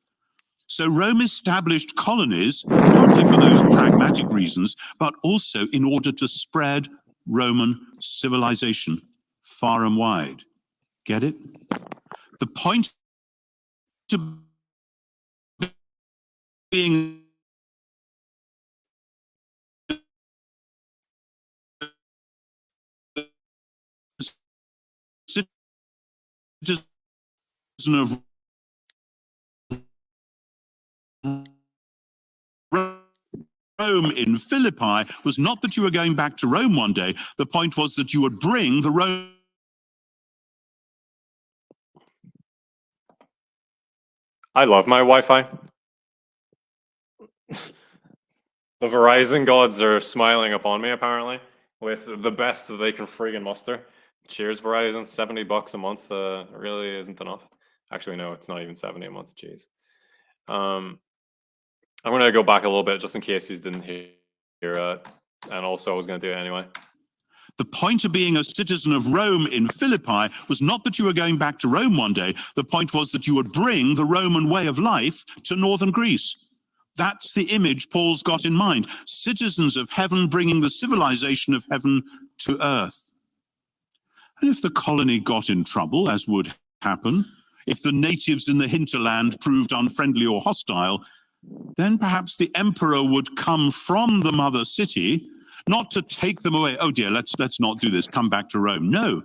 So Rome established colonies, partly for those pragmatic reasons, but also in order to spread Roman civilization far and wide. Get it? The point of being a citizen of Rome in Philippi was not that you were going back to Rome one day. The point was that you would bring the Rome. I love my Wi-Fi. The Verizon gods are smiling upon me, apparently, with the best that they can friggin' muster. Cheers, Verizon. $70 a month really isn't enough. Actually, no, it's not even 70 a month. Jeez. I'm going to go back a little bit just in case you didn't hear it. And also, I was going to do it anyway. The point of being a citizen of Rome in Philippi was not that you were going back to Rome one day. The point was that you would bring the Roman way of life to northern Greece. That's the image Paul's got in mind. Citizens of heaven bringing the civilization of heaven to earth. And if the colony got in trouble, as would happen, if the natives in the hinterland proved unfriendly or hostile, then perhaps the emperor would come from the mother city, not to take them away. Oh dear, let's not do this, come back to Rome. No,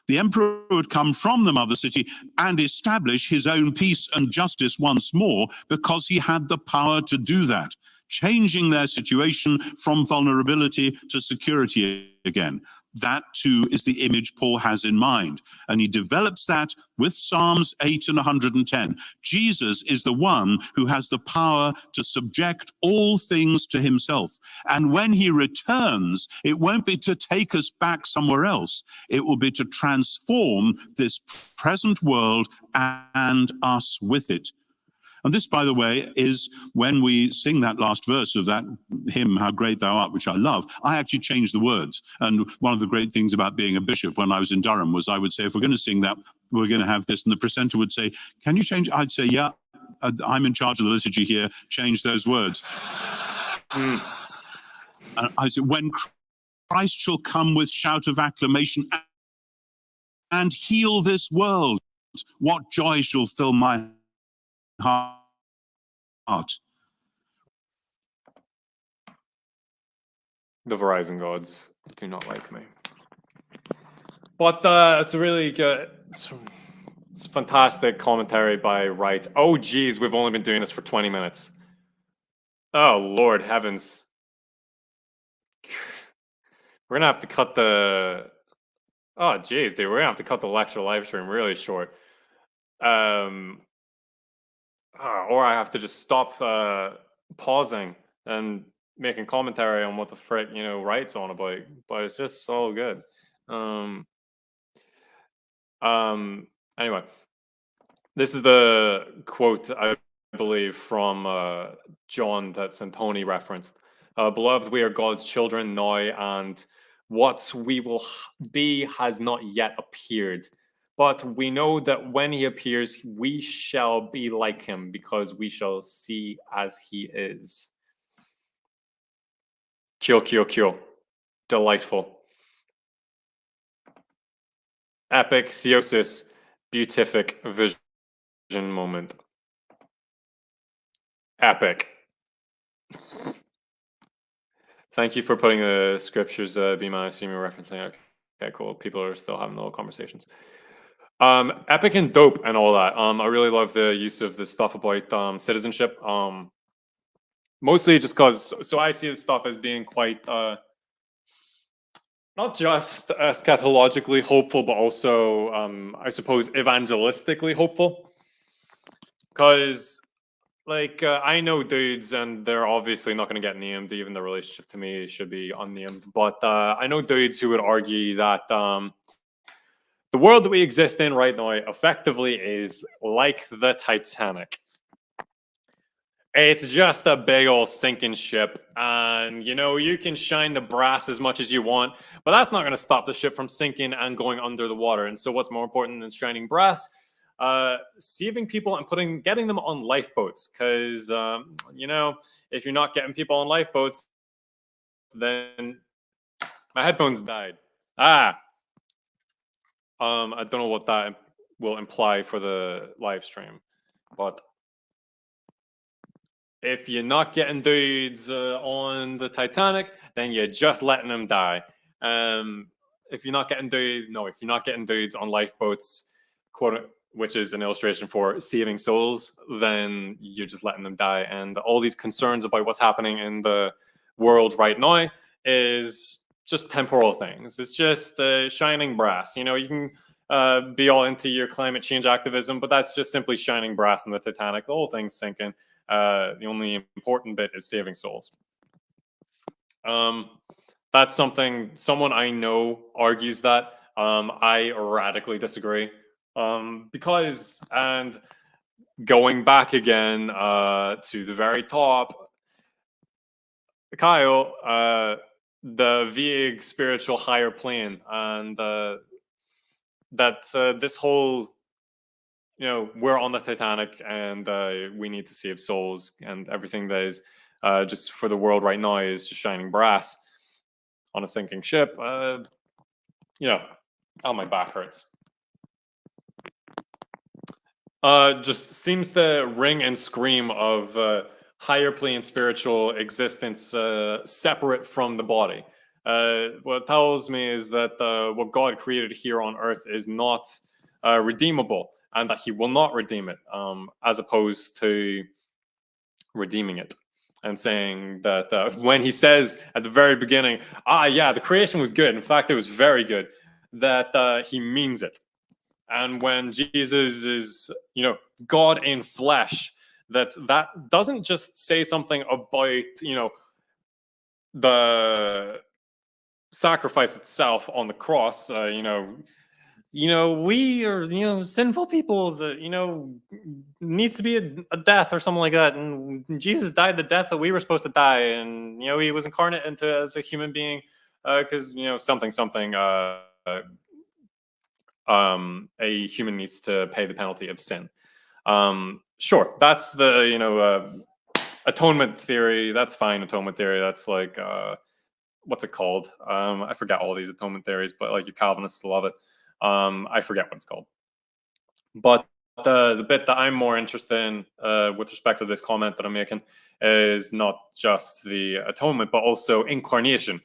the emperor would come from the mother city and establish his own peace and justice once more, because he had the power to do that, changing their situation from vulnerability to security again. That too is the image Paul has in mind, and he develops that with Psalms 8 and 110. Jesus is the one who has the power to subject all things to himself, and when he returns, it won't be to take us back somewhere else. It will be to transform this present world and us with it. And this, by the way, is when we sing that last verse of that hymn, How Great Thou Art, which I love, I actually changed the words. And one of the great things about being a bishop when I was in Durham was I would say, if we're going to sing that, we're going to have this. And the presenter would say, can you change? I'd say, yeah, I'm in charge of the liturgy here. Change those words. And I said, when Christ shall come with shout of acclamation and heal this world, what joy shall fill my heart. The Verizon gods do not like me. But it's a really good, it's fantastic commentary by Wright. Oh, geez, we've only been doing this for 20 minutes. Oh, Lord heavens. We're going to have to cut the... Oh, geez, dude, we're going to have to cut the lecture live stream really short. Or I have to just stop pausing and making commentary on what the frick, Wright's on about. But it's just so good. Anyway, this is the quote, I believe, from John that Santoni referenced. Beloved, we are God's children now, and what we will be has not yet appeared. But we know that when he appears, we shall be like him, because we shall see as he is. Kyo, kyo, kyo. Delightful. Epic theosis, beatific vision moment. Epic. Thank you for putting the scriptures, be my streaming referencing. Okay, cool. People are still having little conversations. Epic and dope and all that. I really love the use of the stuff about citizenship. Mostly just because, so I see this stuff as being quite not just eschatologically hopeful, but also, I suppose, evangelistically hopeful. Because, like, I know dudes, and they're obviously not going to get named. Even the relationship to me should be unnamed. But I know dudes who would argue that the world that we exist in right now effectively is like the Titanic. It's just a big old sinking ship, and you can shine the brass as much as you want, but that's not going to stop the ship from sinking and going under the water. And so, what's more important than shining brass? Saving people and getting them on lifeboats. Because if you're not getting people on lifeboats, then my headphones died. I don't know what that will imply for the live stream, but if you're not getting dudes on the Titanic, then you're just letting them die. If you're not getting dudes on lifeboats, which is an illustration for saving souls, then you're just letting them die. And all these concerns about what's happening in the world right now is just temporal things. It's just shining brass. You can be all into your climate change activism, but that's just simply shining brass in the Titanic. The whole thing's sinking. The only important bit is saving souls. That's something someone I know argues that. I radically disagree. Because, and going back again to the very top, Kyle, the vague spiritual higher plane, and that this whole we're on the Titanic, and we need to save souls, and everything that is just for the world right now is just shining brass on a sinking ship. Oh, my back hurts. Just seems to ring and scream of higher plane spiritual existence separate from the body. What it tells me is that what God created here on earth is not redeemable, and that he will not redeem it, as opposed to redeeming it. And saying that when he says at the very beginning, the creation was good. In fact, it was very good. That he means it. And when Jesus is, God in flesh, that doesn't just say something about, the sacrifice itself on the cross. We are, sinful people that, needs to be a death or something like that. And Jesus died the death that we were supposed to die. And, he was incarnate as a human being because, something, a human needs to pay the penalty of sin. Sure, that's the, atonement theory. That's fine, atonement theory. That's like, what's it called? I forget all these atonement theories, but like you Calvinists love it. I forget what it's called. But the bit that I'm more interested in with respect to this comment that I'm making is not just the atonement, but also incarnation.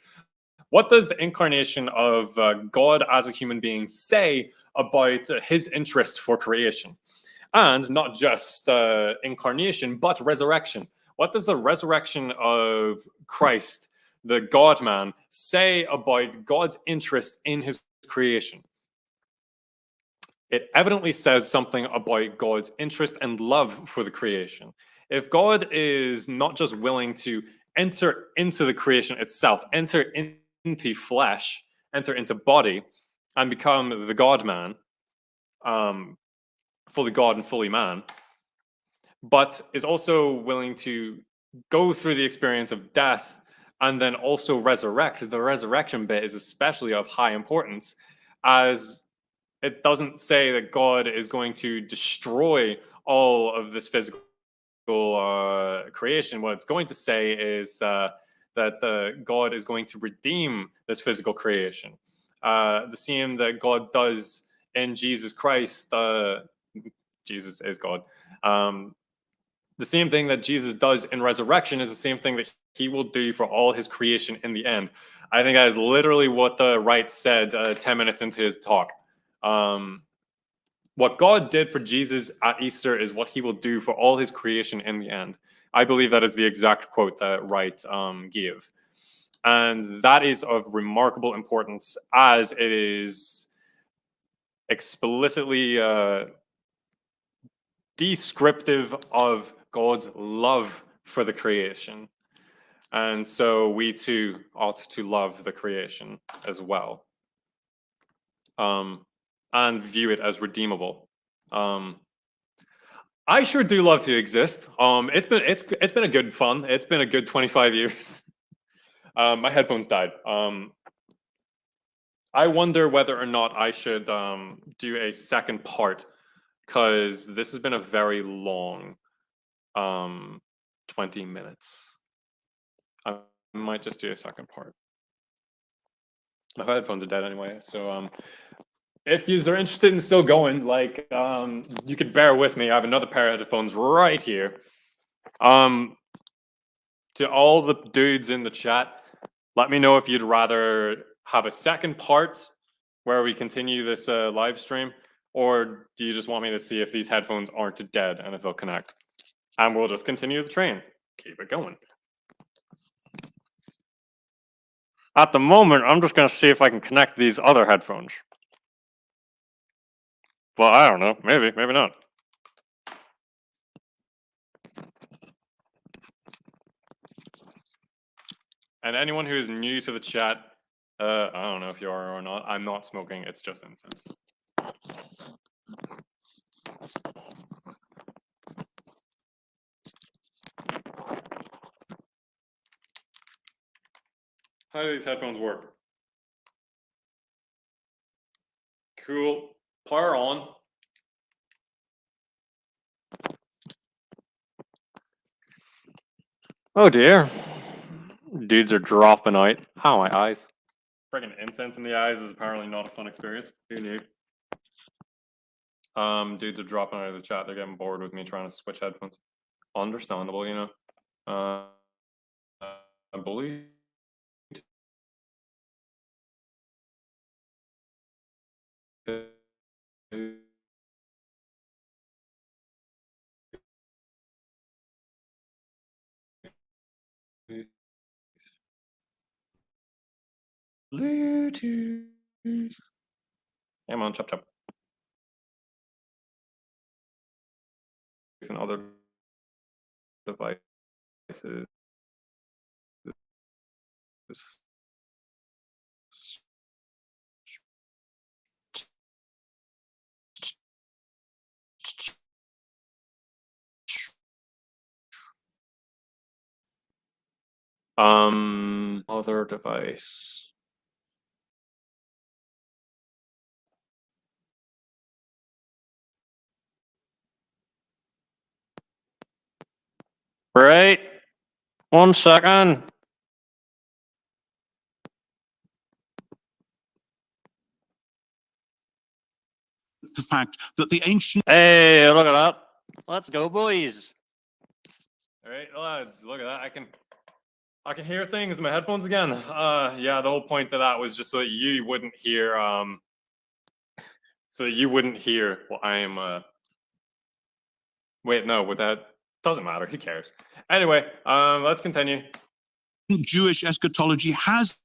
What does the incarnation of God as a human being say about his interest for creation? And not just incarnation, but resurrection. What does the resurrection of Christ, the God-man, say about God's interest in his creation? It evidently says something about God's interest and love for the creation. If God is not just willing to enter into the creation itself, enter into flesh, enter into body, and become the God-man, fully God and fully man, but is also willing to go through the experience of death and then also resurrect. The resurrection bit is especially of high importance, as it doesn't say that God is going to destroy all of this physical creation. What it's going to say is that God is going to redeem this physical creation. The same that God does in Jesus Christ. Jesus is God. The same thing that Jesus does in resurrection is the same thing that he will do for all his creation in the end. I think that is literally what the Wright said 10 minutes into his talk. What God did for Jesus at Easter is what he will do for all his creation in the end. I believe that is the exact quote that Wright gave. And that is of remarkable importance, as it is explicitly descriptive of God's love for the creation. And so we too ought to love the creation as well, and view it as redeemable. I sure do love to exist. It's been a good fun. It's been a good 25 years. My headphones died. I wonder whether or not I should do a second part, because this has been a very long 20 minutes. I might just do a second part. My headphones are dead anyway, so if you are interested in still going, like, you could bear with me. I have another pair of headphones right here. To all the dudes in the chat, let me know if you'd rather have a second part where we continue this live stream, or do you just want me to see if these headphones aren't dead and if they'll connect? And we'll just continue the train. Keep it going. At the moment, I'm just going to see if I can connect these other headphones. Well, I don't know. Maybe, maybe not. And anyone who is new to the chat, I don't know if you are or not. I'm not smoking. It's just incense. How do these headphones work? Cool. Power on. Oh dear. Dudes are dropping out. Ow, my eyes. Friggin' incense in the eyes is apparently not a fun experience. Who knew? Dudes are dropping out of the chat. They're getting bored with me trying to switch headphones. Understandable, you know. I believe. Bluetooth. Come on, chop chop. And other devices. Other device. Right. 1 second. The fact that the ancient... Hey, look at that. Let's go, boys. All right, lads, look at that. I can hear things in my headphones again. Yeah, the whole point of that was just so that you wouldn't hear what I am wait, no, with that doesn't matter. Who cares? Anyway, let's continue. Jewish eschatology has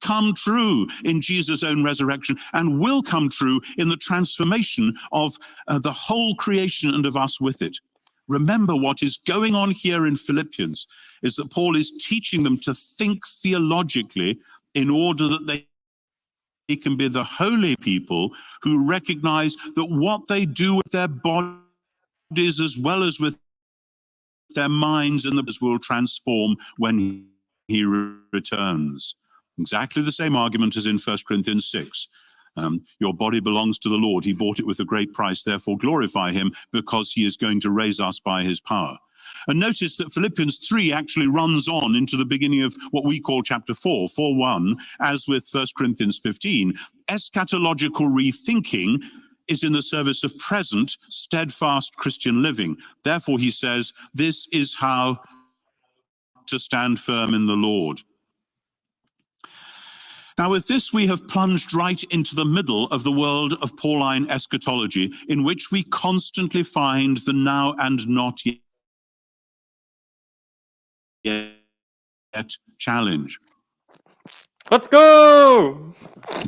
come true in Jesus' own resurrection and will come true in the transformation of the whole creation and of us with it. Remember, what is going on here in Philippians is that Paul is teaching them to think theologically in order that they can be the holy people who recognize that what they do with their bodies as well as with their minds and the will transform when he returns. Exactly the same argument as in 1 Corinthians 6. Your body belongs to the Lord. He bought it with a great price. Therefore, glorify him because he is going to raise us by his power. And notice that Philippians 3 actually runs on into the beginning of what we call chapter 4, 4:1, as with 1 Corinthians 15. Eschatological rethinking is in the service of present, steadfast Christian living. Therefore, he says, this is how to stand firm in the Lord. Now, with this, we have plunged right into the middle of the world of Pauline eschatology, in which we constantly find the now and not yet challenge. Let's go!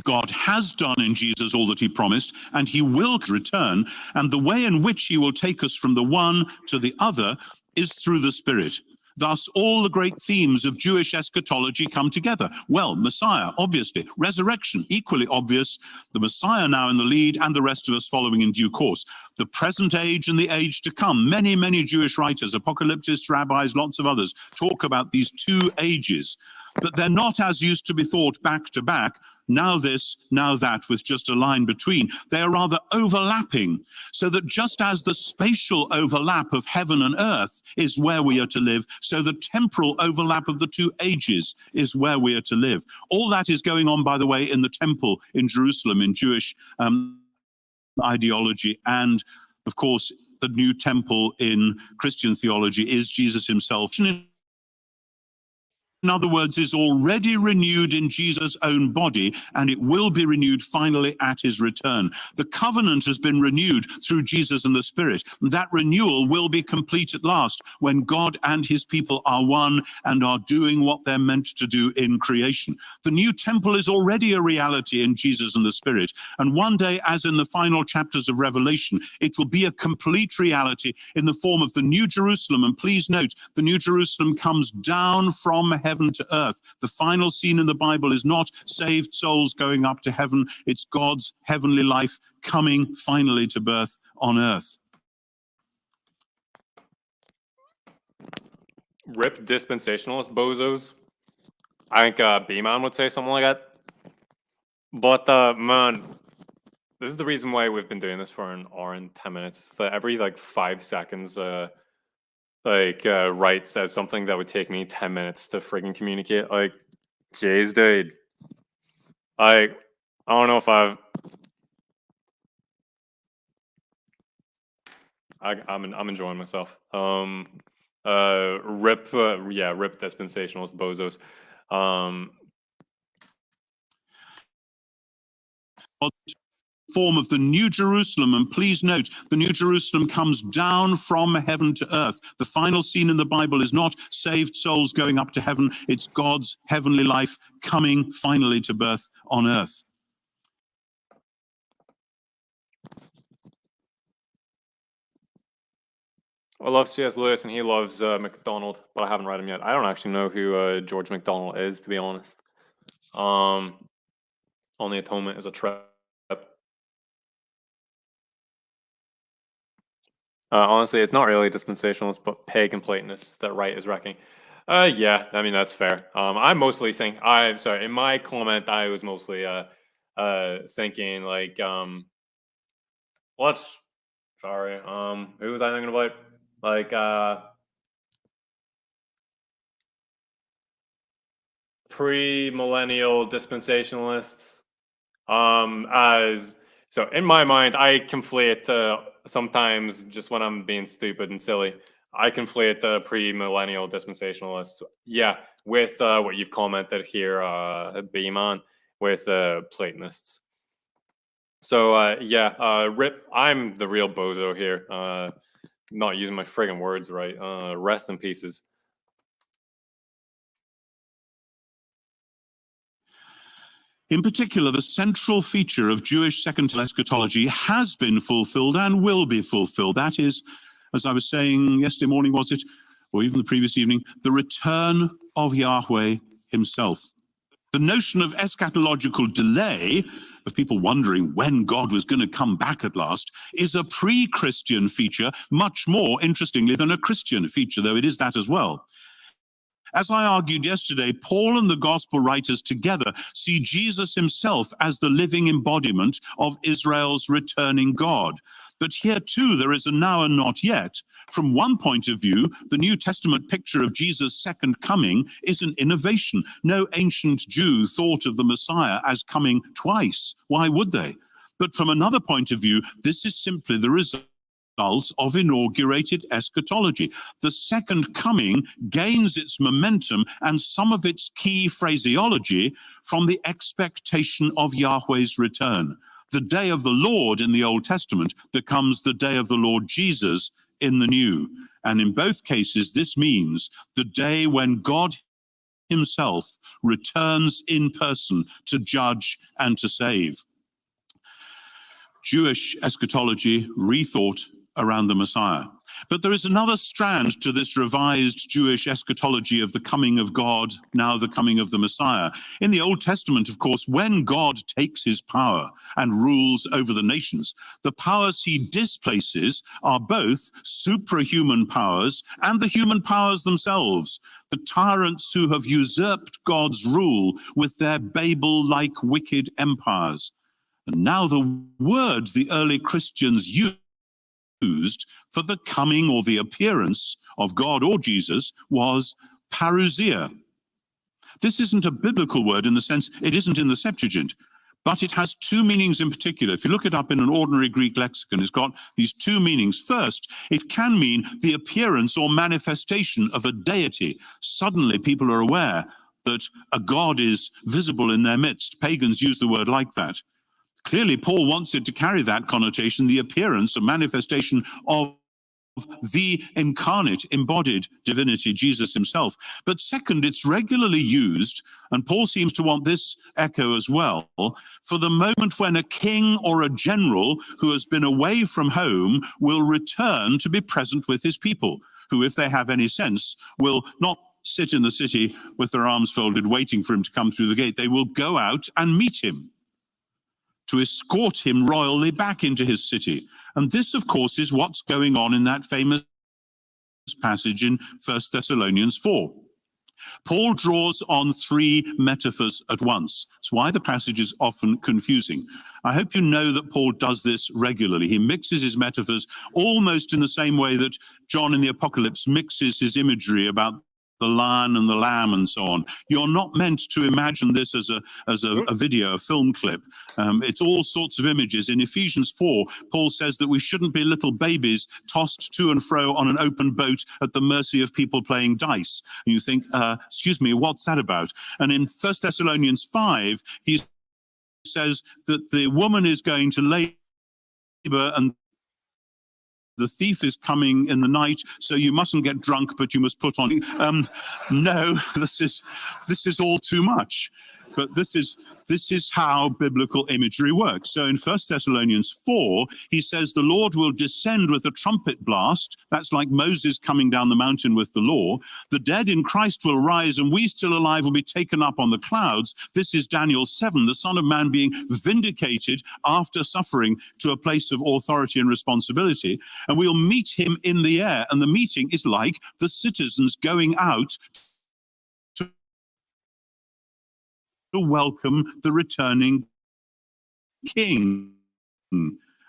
God has done in Jesus all that he promised, and he will return, and the way in which he will take us from the one to the other is through the Spirit. Thus, all the great themes of Jewish eschatology come together. Well, Messiah, obviously. Resurrection, equally obvious. The Messiah now in the lead, and the rest of us following in due course. The present age and the age to come. Many, many Jewish writers, apocalyptists, rabbis, lots of others, talk about these two ages. But they're not as used to be thought back to back. Now this, now that, with just a line between. They are rather overlapping, so that just as the spatial overlap of heaven and earth is where we are to live, so the temporal overlap of the two ages is where we are to live. All that is going on, by the way, in the temple in Jerusalem, in Jewish ideology, and, of course, the new temple in Christian theology is Jesus himself. In other words, is already renewed in Jesus' own body, and it will be renewed finally at his return. The covenant has been renewed through Jesus and the Spirit. That renewal will be complete at last when God and his people are one and are doing what they're meant to do in creation. The new temple is already a reality in Jesus and the Spirit, and one day, as in the final chapters of Revelation, it will be a complete reality in the form of the New Jerusalem. And please note, the New Jerusalem comes down from heaven to earth. The final scene in the Bible is not saved souls going up to heaven. It's God's heavenly life coming finally to birth on earth. Rip dispensationalist bozos. I think B-Man would say something like that. But, man, this is the reason why we've been doing this for an hour and 10 minutes. That every, 5 seconds, Wright says something that would take me 10 minutes to friggin' communicate. Jeez, dude. I don't know if I'm enjoying myself. Rip dispensationalist bozos. Form of the New Jerusalem, and please note, the New Jerusalem comes down from heaven to earth. The final scene in the Bible is not saved souls going up to heaven. It's God's heavenly life coming finally to birth on earth. I love C.S. Lewis, and he loves MacDonald, but I haven't read him yet. I don't actually know who George MacDonald is, to be honest. Only Atonement is a trip. Honestly, it's not really dispensationalists, but pagan Platonists that Wright is wrecking. Yeah, I mean, that's fair. I mostly think, in my comment, I was mostly thinking, what? Sorry, who was I thinking about? Pre-millennial dispensationalists. So in my mind, I conflate sometimes, just when I'm being stupid and silly, I conflate the pre-millennial dispensationalists, with what you've commented here, B-Man, with Platonists. So Rip, I'm the real bozo here. Not using my friggin' words right. Rest in pieces. In particular, the central feature of Jewish second eschatology has been fulfilled and will be fulfilled. That is, as I was saying yesterday morning, or even the previous evening, the return of Yahweh himself. The notion of eschatological delay, of people wondering when God was going to come back at last, is a pre-Christian feature, much more, interestingly, than a Christian feature, though it is that as well. As I argued yesterday, Paul and the gospel writers together see Jesus himself as the living embodiment of Israel's returning God. But here too, there is a now and not yet. From one point of view, the New Testament picture of Jesus' second coming is an innovation. No ancient Jew thought of the Messiah as coming twice. Why would they? But from another point of view, this is simply the result of inaugurated eschatology. The second coming gains its momentum and some of its key phraseology from the expectation of Yahweh's return. The day of the Lord in the Old Testament becomes the day of the Lord Jesus in the New. And in both cases, this means the day when God himself returns in person to judge and to save. Jewish eschatology rethought around the Messiah. But there is another strand to this revised Jewish eschatology of the coming of God, now the coming of the Messiah. In the Old Testament, of course, when God takes his power and rules over the nations, the powers he displaces are both suprahuman powers and the human powers themselves, the tyrants who have usurped God's rule with their Babel-like wicked empires. And now the word the early Christians used for the coming or the appearance of God or Jesus was parousia. This isn't a biblical word in the sense it isn't in the Septuagint, but it has two meanings in particular. If you look it up in an ordinary Greek lexicon, it's got these two meanings. First, it can mean the appearance or manifestation of a deity. Suddenly people are aware that a God is visible in their midst. Pagans use the word like that. Clearly, Paul wants it to carry that connotation, the appearance, a manifestation of the incarnate, embodied divinity, Jesus himself. But second, it's regularly used, and Paul seems to want this echo as well, for the moment when a king or a general who has been away from home will return to be present with his people, who, if they have any sense, will not sit in the city with their arms folded, waiting for him to come through the gate. They will go out and meet him, to escort him royally back into his city. And this, of course, is what's going on in that famous passage in 1 Thessalonians 4. Paul draws on three metaphors at once. It's why the passage is often confusing. I hope you know that Paul does this regularly. He mixes his metaphors almost in the same way that John in the Apocalypse mixes his imagery about the lion and the lamb and so on. You're not meant to imagine this as a video, a film clip. It's all sorts of images. In Ephesians 4, Paul says that we shouldn't be little babies tossed to and fro on an open boat at the mercy of people playing dice. And you think, excuse me, what's that about? And in 1 Thessalonians 5, he says that the woman is going to labor and the thief is coming in the night, so you mustn't get drunk, but you must put on. No, this is all too much. But this is how biblical imagery works. So in 1 Thessalonians 4, he says the Lord will descend with a trumpet blast. That's like Moses coming down the mountain with the law. The dead in Christ will rise, and we still alive will be taken up on the clouds. This is Daniel 7, the Son of Man being vindicated after suffering to a place of authority and responsibility. And we'll meet him in the air. And the meeting is like the citizens going out to welcome the returning king.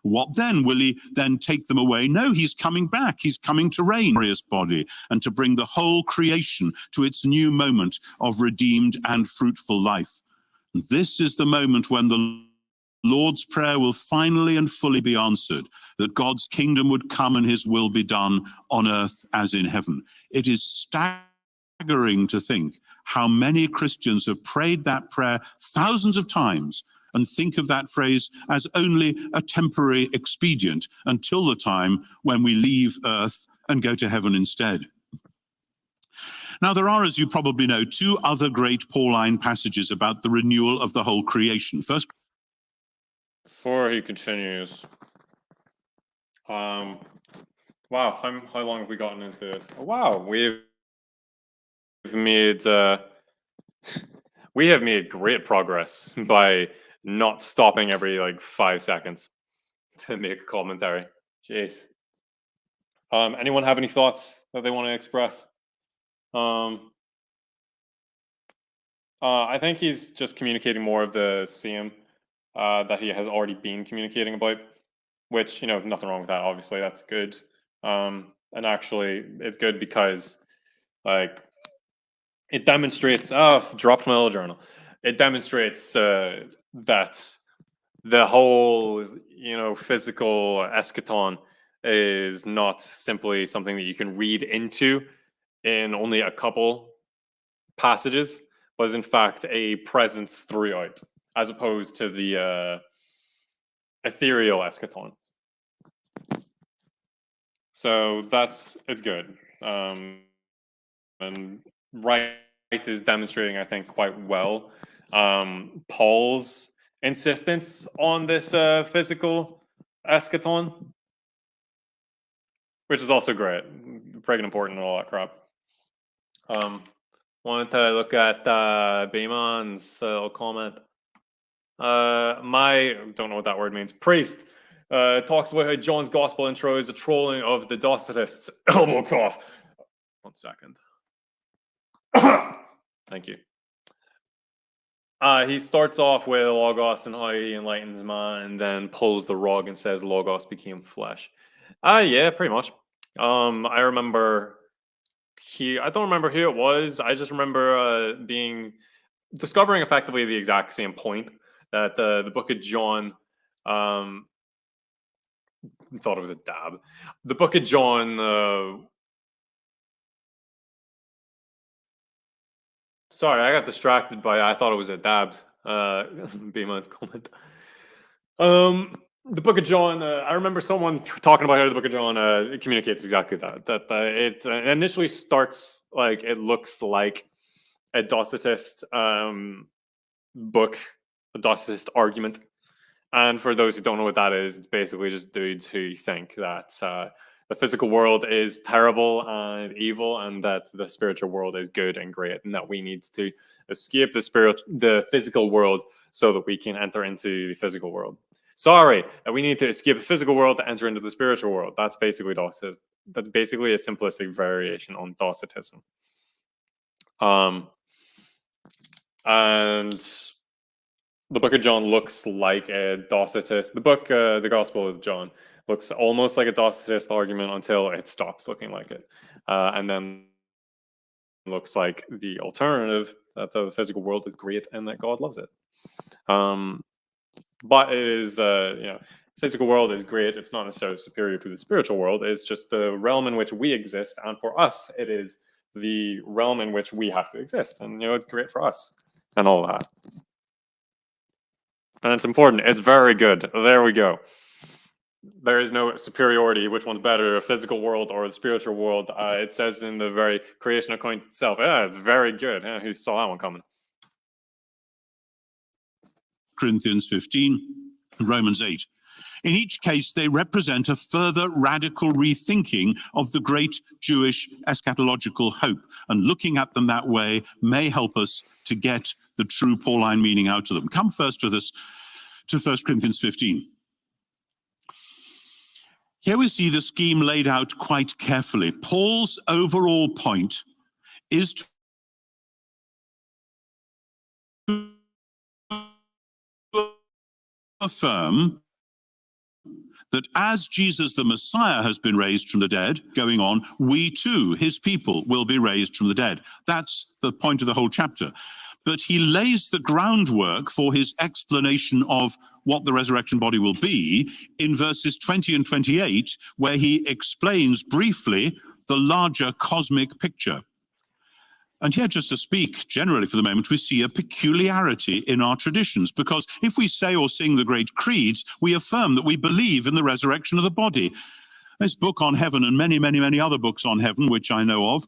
What then? Will he then take them away? No, he's coming back. He's coming to reign in glorious body and to bring the whole creation to its new moment of redeemed and fruitful life. And this is the moment when the Lord's Prayer will finally and fully be answered, that God's kingdom would come and his will be done on earth as in heaven. It is staggering to think how many Christians have prayed that prayer thousands of times and think of that phrase as only a temporary expedient until the time when we leave earth and go to heaven instead. Now, there are, as you probably know, two other great Pauline passages about the renewal of the whole creation. First, before he continues, wow, how long have we gotten into this? Oh, wow, we've made We have made great progress by not stopping every like 5 seconds to make a commentary. Jeez. Anyone have any thoughts that they want to express? I think he's just communicating more of the same that he has already been communicating about, which, nothing wrong with that. Obviously, that's good. And actually, it's good because, like, it demonstrates. Oh, dropped my little journal. It demonstrates that the whole, physical eschaton is not simply something that you can read into in only a couple passages, but is in fact a presence throughout, as opposed to the ethereal eschaton. So it's good. And Wright is demonstrating, I think, quite well Paul's insistence on this physical eschaton, which is also great, friggin' important and all that crap. Wanted to look at Bayman's comment. Don't know what that word means. Priest talks about how John's gospel intro is a trolling of the Docetists. Elbow cough. 1 second. Thank you. He starts off with Logos and how he enlightens man, and then pulls the rug and says Logos became flesh. Yeah, pretty much. I remember I don't remember who it was. I just remember discovering effectively the exact same point that the book of John thought it was a dab. The book of John. Sorry, I got distracted by. I thought it was a dabs. Beeman's comment. The book of John. I remember someone talking about how the book of John it communicates exactly that. That it initially starts like it looks like a Docetist book, a Docetist argument. And for those who don't know what that is, it's basically just dudes who think that the physical world is terrible and evil, and that the spiritual world is good and great, and that we need to escape the physical world so that we can enter into the physical world. Sorry, that we need to escape the physical world to enter into the spiritual world. That's basically Docetism. That's basically a simplistic variation on Docetism. And the book of John looks like a Docetist. The Gospel of John, looks almost like a Docetist argument until it stops looking like it. And then looks like the alternative, that the physical world is great and that God loves it. But it is, physical world is great. It's not necessarily superior to the spiritual world. It's just the realm in which we exist. And for us, it is the realm in which we have to exist. And, it's great for us and all that. And it's important. It's very good. There we go. There is no superiority. Which one's better, a physical world or the spiritual world? It says in the very creation account itself. Yeah, it's very good. Yeah, who saw that one coming? Corinthians 15, Romans 8. In each case, they represent a further radical rethinking of the great Jewish eschatological hope. And looking at them that way may help us to get the true Pauline meaning out of them. Come first with us to 1 Corinthians 15. Here we see the scheme laid out quite carefully. Paul's overall point is to affirm that as Jesus the Messiah has been raised from the dead, going on, we too, his people, will be raised from the dead. That's the point of the whole chapter. But he lays the groundwork for his explanation of what the resurrection body will be in verses 20 and 28, where he explains briefly the larger cosmic picture. And here, just to speak generally for the moment, we see a peculiarity in our traditions, because if we say or sing the great creeds, we affirm that we believe in the resurrection of the body. This book on heaven and many, many, many other books on heaven, which I know of,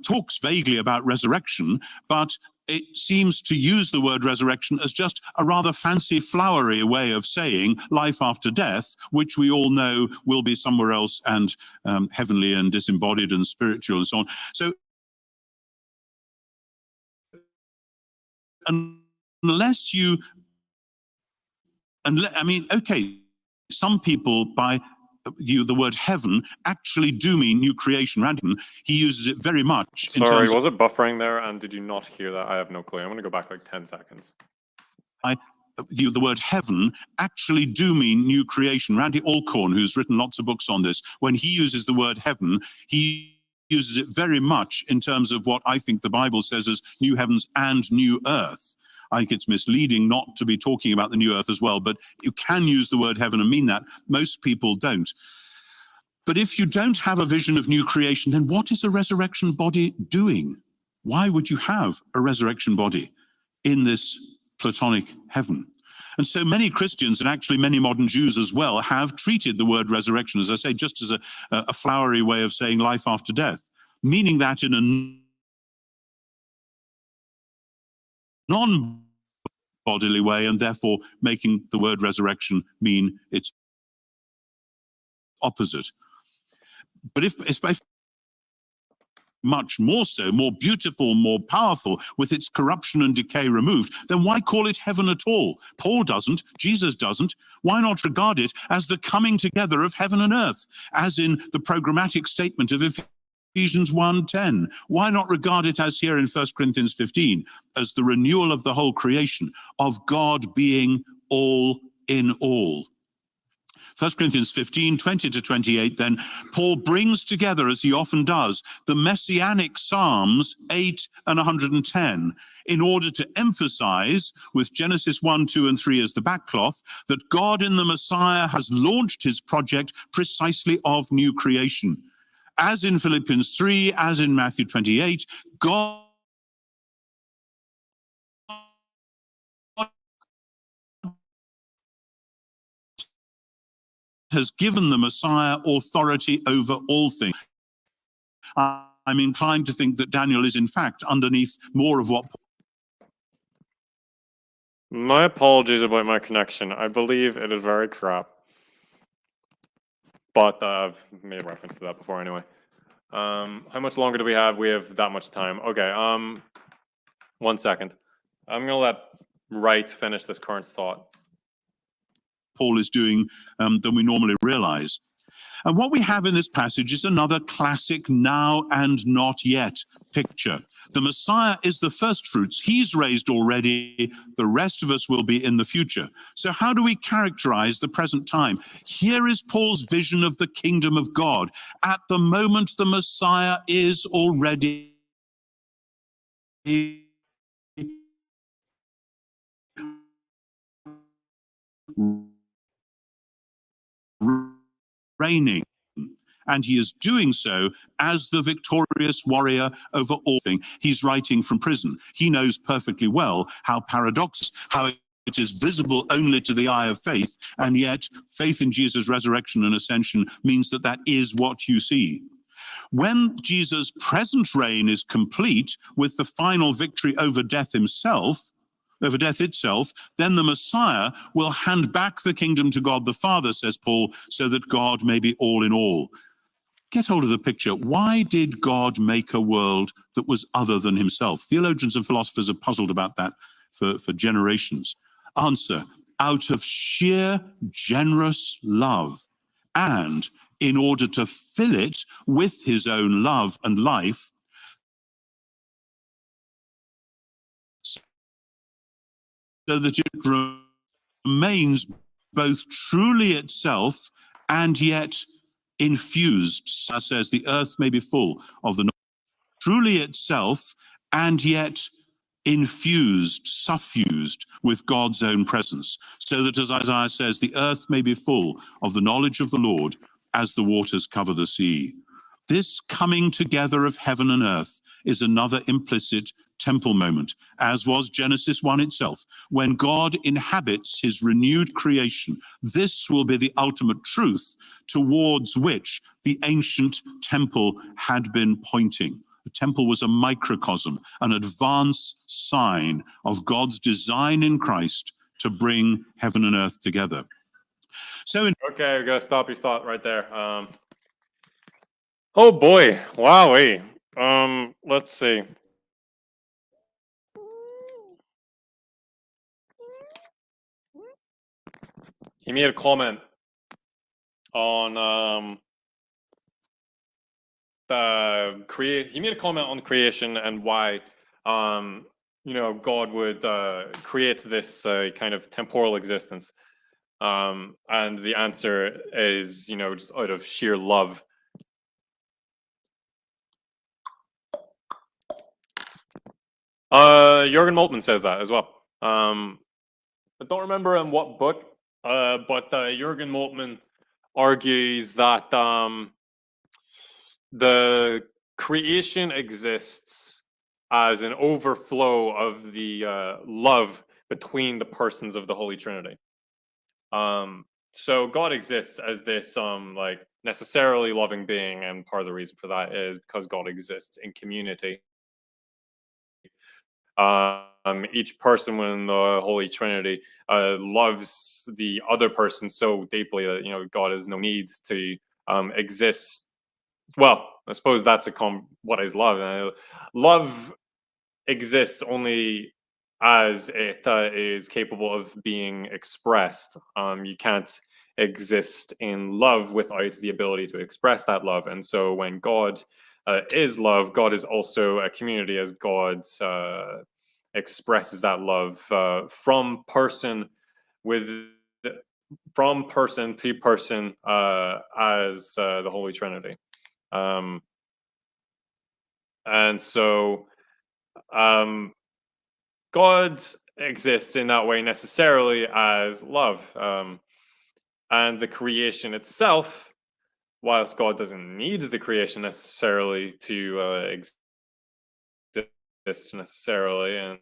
talks vaguely about resurrection, but it seems to use the word resurrection as just a rather fancy, flowery way of saying life after death, which we all know will be somewhere else and heavenly and disembodied and spiritual and so on. So unless you, I mean, okay, some people by the word heaven actually do mean new creation. Random, he uses it very much in Sorry, terms was it buffering there? And did you not hear that? I have no clue. I'm going to go back like 10 seconds. The word heaven actually do mean new creation. Randy Alcorn, who's written lots of books on this, when he uses the word heaven, he uses it very much in terms of what I think the Bible says as new heavens and new earth. I think it's misleading not to be talking about the new earth as well, but you can use the word heaven and mean that. Most people don't. But if you don't have a vision of new creation, then what is a resurrection body doing? Why would you have a resurrection body in this Platonic heaven? And so many Christians, and actually many modern Jews as well, have treated the word resurrection, as I say, just as a flowery way of saying life after death, meaning that in a non-bodily way, and therefore making the word resurrection mean its opposite. But if much more so, more beautiful, more powerful, with its corruption and decay removed, then why call it heaven at all? Paul doesn't, Jesus doesn't. Why not regard it as the coming together of heaven and earth, as in the programmatic statement of Ephesians 1:10? Why not regard it as here in 1 Corinthians 15, as the renewal of the whole creation, of God being all in all? 1 Corinthians 15, 20 to 28, then, Paul brings together, as he often does, the Messianic Psalms 8 and 110, in order to emphasize, with Genesis 1, 2, and 3 as the backcloth, that God in the Messiah has launched his project precisely of new creation. As in Philippians 3, as in Matthew 28, God has given the Messiah authority over all things. I'm inclined to think that Daniel is, in fact, underneath more of what... My apologies about my connection. I believe it is very crap. But I've made reference to that before anyway. How much longer do we have? We have that much time. Okay, 1 second. I'm going to let Wright finish this current thought. Paul is doing than we normally realize. And what we have in this passage is another classic now and not yet picture. The Messiah is the first fruits. He's raised already. The rest of us will be in the future. So how do we characterize the present time? Here is Paul's vision of the kingdom of God. At the moment, the Messiah is already reigning, and he is doing so as the victorious warrior over all things. He's writing from prison. He knows perfectly well how paradox, how it is visible only to the eye of faith, and yet faith in Jesus' resurrection and ascension means that that is what you see. When Jesus' present reign is complete with the final victory over death itself, then the Messiah will hand back the kingdom to God the Father, says Paul, so that God may be all in all. Get hold of the picture. Why did God make a world that was other than himself? Theologians and philosophers have puzzled about that for generations. Answer: out of sheer generous love, and in order to fill it with his own love and life, so that it remains both truly itself and yet infused, as says, the earth may be full of the truly itself and yet infused, suffused with God's own presence, so that, as Isaiah says, the earth may be full of the knowledge of the Lord as the waters cover the sea. This coming together of heaven and earth is another implicit temple moment, as was Genesis 1 itself. When God inhabits his renewed creation, this will be the ultimate truth towards which the ancient temple had been pointing. The temple was a microcosm, an advance sign of God's design in Christ to bring heaven and earth together. So, okay, we gotta stop your thought right there. Oh boy, wowee. Let's see. he made a comment on he made a comment on creation and why God would create this kind of temporal existence. And the answer is, just out of sheer love. Jürgen Moltmann says that as well. I don't remember in what book, but Jürgen Moltmann argues that the creation exists as an overflow of the love between the persons of the Holy Trinity. So God exists as this like necessarily loving being, and part of the reason for that is because God exists in community. Each person within the Holy Trinity loves the other person so deeply that God has no need to exist. Well, I suppose that's what is love. Love exists only as it is capable of being expressed. You can't exist in love without the ability to express that love. And so when God is love, God is also a community, as God expresses that love from person to person as the Holy Trinity. And so God exists in that way necessarily as love. And the creation itself, whilst God doesn't need the creation necessarily to exist necessarily, and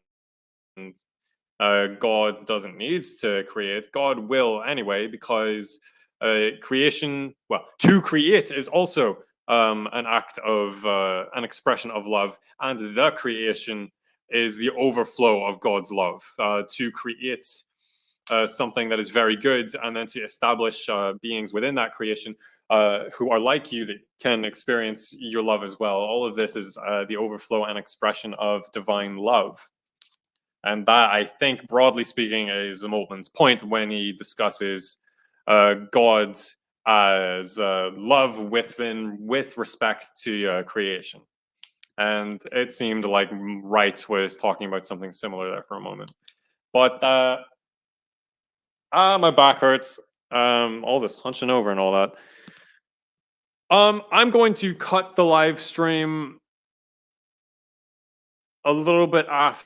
God doesn't need to create, God will anyway, because creation, to create is also an act of an expression of love, and the creation is the overflow of God's love. To create something that is very good, and then to establish beings within that creation who are like you, that can experience your love as well. All of this is the overflow and expression of divine love. And that, I think, broadly speaking, is Moltmann's point when he discusses God as love with respect to creation. And it seemed like Wright was talking about something similar there for a moment. But my back hurts. All this hunching over and all that. I'm going to cut the live stream a little bit after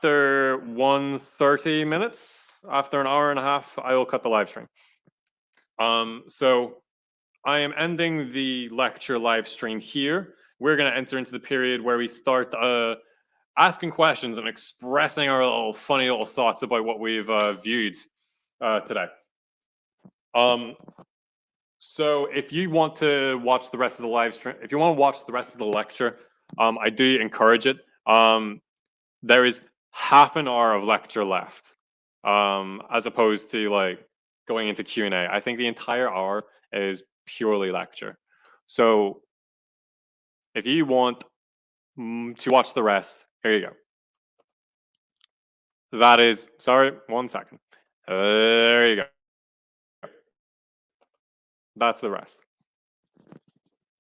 1:30 minutes. After an hour and a half, I will cut the live stream. So I am ending the lecture live stream here. We're going to enter into the period where we start asking questions and expressing our little funny little thoughts about what we've viewed today. So if you want to watch the rest of the live stream, if you want to watch the rest of the lecture, I do encourage it. There is half an hour of lecture left, as opposed to like going into Q&A. I think the entire hour is purely lecture. So if you want to watch the rest, here you go. That is, sorry, 1 second. There you go. That's the rest.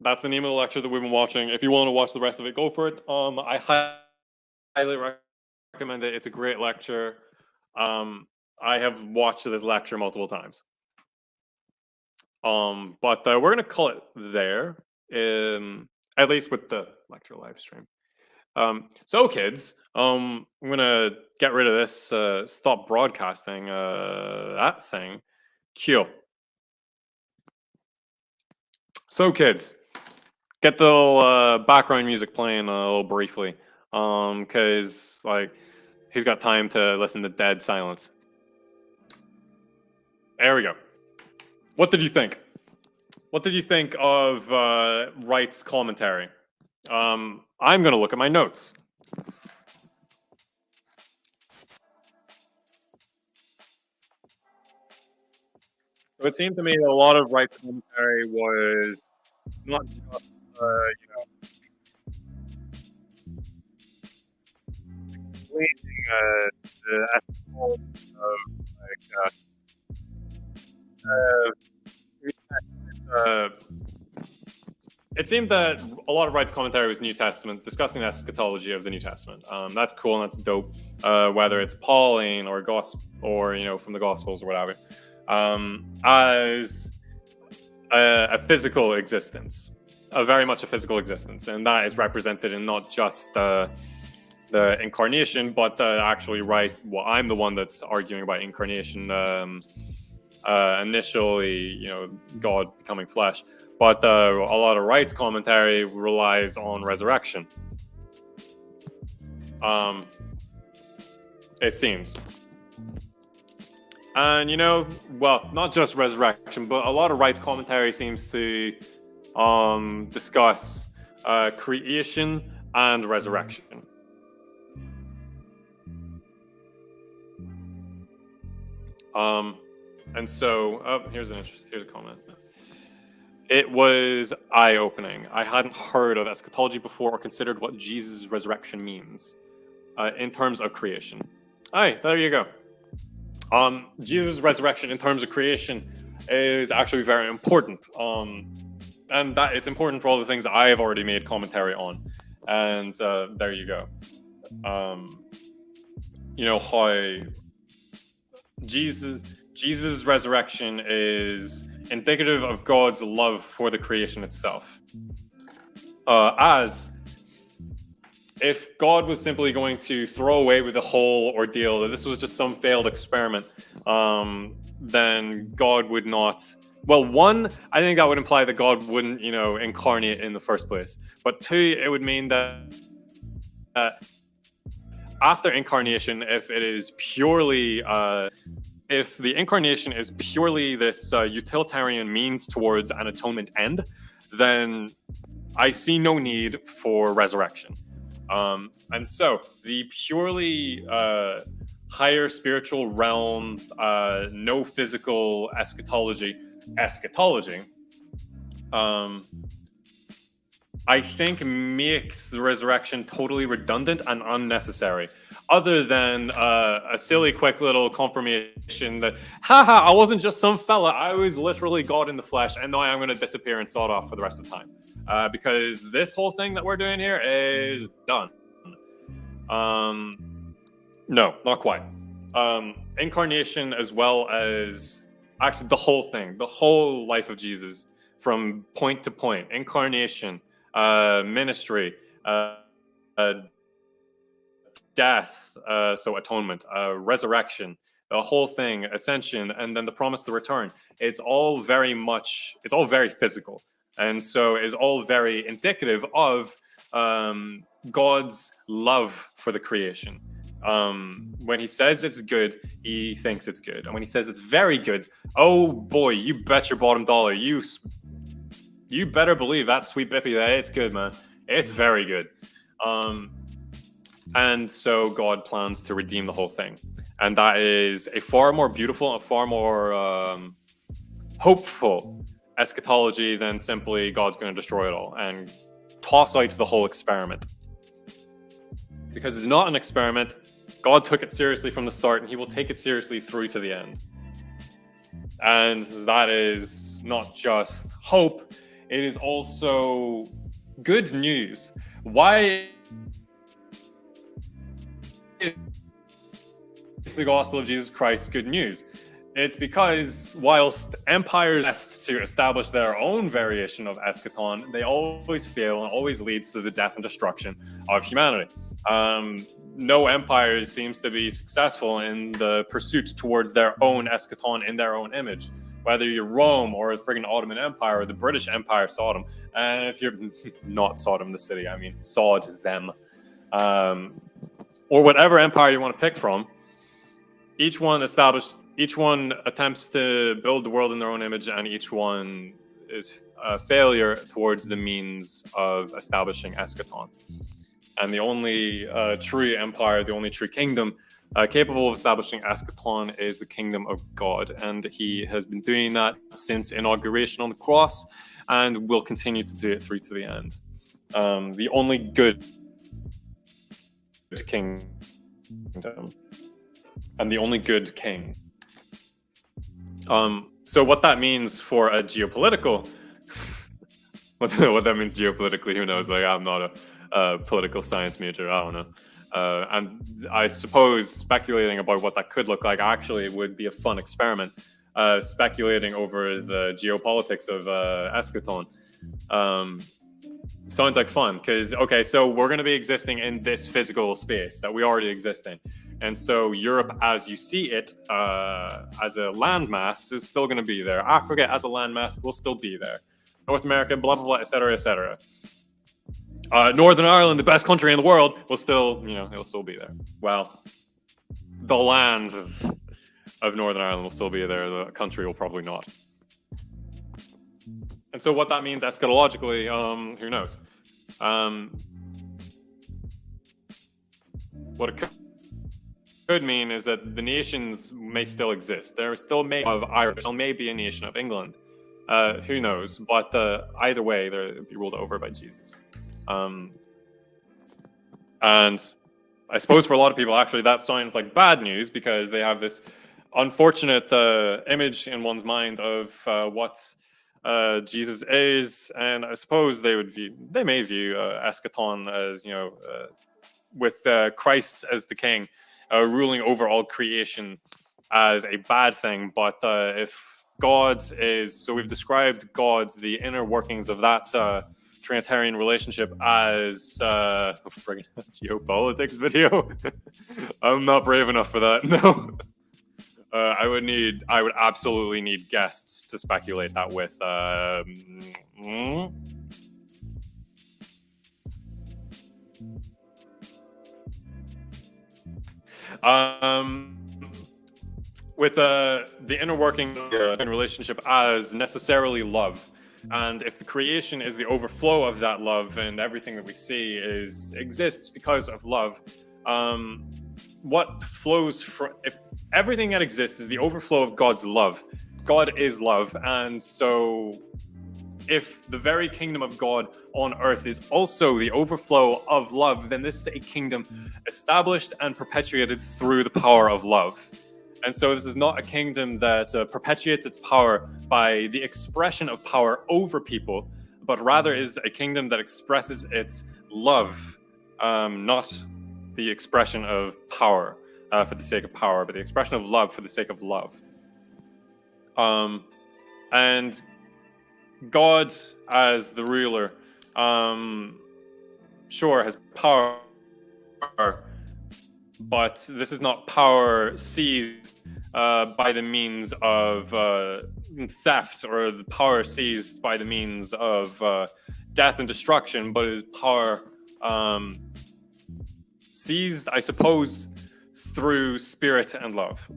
That's the name of the lecture that we've been watching. If you want to watch the rest of it, go for it. I highly recommend it. It's a great lecture. I have watched this lecture multiple times. But we're gonna call it there, at least with the lecture live stream. So kids, I'm gonna get rid of this stop broadcasting that thing. Q. So kids, get the little, background music playing a little briefly, because like he's got time to listen to dead silence. There we go. What did you think? What did you think of Wright's commentary? I'm going to look at my notes. So it seemed to me a lot of Wright's commentary was not just, explaining the ethical of like uh, it seemed that a lot of Wright's commentary was New Testament, discussing the eschatology of the New Testament. That's cool and that's dope. Whether it's Pauline or gospel, or from the Gospels or whatever, as a physical existence, very much a physical existence, and that is represented in not just the incarnation, but actually, Wright. Well, I'm the one that's arguing about incarnation. Initially, God becoming flesh. But a lot of Wright's commentary relies on resurrection. It seems. And, well, not just resurrection, but a lot of Wright's commentary seems to discuss creation and resurrection. And so, here's a comment. It was eye-opening. I hadn't heard of eschatology before or considered what Jesus' resurrection means in terms of creation. There you go. Jesus' resurrection in terms of creation is actually very important. And that it's important for all the things that I have already made commentary on. And there you go. How Jesus' resurrection is indicative of God's love for the creation itself. As if God was simply going to throw away with the whole ordeal, that this was just some failed experiment, then God would not. Well, one, I think that would imply that God wouldn't, incarnate in the first place. But two, it would mean that after incarnation, if it is purely if the incarnation is purely this utilitarian means towards an atonement end, then I see no need for resurrection. And so the purely higher spiritual realm, no physical eschatology, I think makes the resurrection totally redundant and unnecessary. Other than a silly, quick little confirmation that, haha, I wasn't just some fella, I was literally God in the flesh, and now I'm going to disappear and sawed off for the rest of the time. Because this whole thing that we're doing here is done. No, not quite. Incarnation, as well as actually the whole thing, the whole life of Jesus, from point to point, incarnation, ministry, death, so atonement, resurrection, the whole thing, ascension, and then the promise to return. It's all very physical. And so it's all very indicative of God's love for the creation. When he says it's good, he thinks it's good. And when he says it's very good, oh boy, you bet your bottom dollar, you better believe that sweet bippy that it's good, man. It's very good. And so God plans to redeem the whole thing. And that is a far more beautiful and far more hopeful eschatology than simply God's going to destroy it all and toss out the whole experiment. Because it's not an experiment. God took it seriously from the start, and he will take it seriously through to the end. And that is not just hope, it is also good news. Why is the gospel of Jesus Christ good news? It's because whilst empires test to establish their own variation of eschaton, they always fail and always leads to the death and destruction of humanity. No empire seems to be successful in the pursuit towards their own eschaton in their own image. Whether you're Rome or the friggin' Ottoman Empire or the British Empire, Sodom. And if you're not Sodom, the city, I mean, sod them. Or whatever empire you want to pick from, each one attempts to build the world in their own image, and each one is a failure towards the means of establishing eschaton. And the only true empire, the only true kingdom capable of establishing eschaton is the kingdom of God. And he has been doing that since inauguration on the cross and will continue to do it through to the end. The only good kingdom and the only good king. So what that means for a geopolitical, what that means geopolitically, who knows? Like, I'm not a political science major. I don't know. And I suppose speculating about what that could look like actually would be a fun experiment. Speculating over the geopolitics of Eschaton. Sounds like fun, because, okay, so we're going to be existing in this physical space that we already exist in. And so Europe, as you see it, as a landmass, is still going to be there. Africa, as a landmass, will still be there. North America, blah, blah, blah, et cetera, et cetera. Northern Ireland, the best country in the world, will still, it'll still be there. Well, the land of Northern Ireland will still be there. The country will probably not. And so what that means eschatologically, who knows? What it could mean is that the nations may still exist. There still may be of Ireland. There may be a nation of England. Who knows? But either way, they'll be ruled over by Jesus. And I suppose for a lot of people, actually, that sounds like bad news, because they have this unfortunate image in one's mind of what Jesus is, and I suppose they may view Eschaton as, with Christ as the king, ruling over all creation, as a bad thing. But if God's is, so we've described God's, the inner workings of that Trinitarian relationship as friggin' geopolitics video. I'm not brave enough for that. No. I would absolutely need guests to speculate that with. With the inner working in relationship as necessarily love. And if the creation is the overflow of that love, and everything that we see exists because of love, what flows from, if everything that exists is the overflow of God's love, God is love, and so if the very kingdom of God on earth is also the overflow of love, then this is a kingdom established and perpetuated through the power of love. And so this is not a kingdom that perpetuates its power by the expression of power over people, but rather is a kingdom that expresses its love, not the expression of power for the sake of power, but the expression of love for the sake of love. And God, as the ruler, sure, has power, but this is not power seized by the means of theft, or the power seized by the means of death and destruction, but is power seized, I suppose, through spirit and love.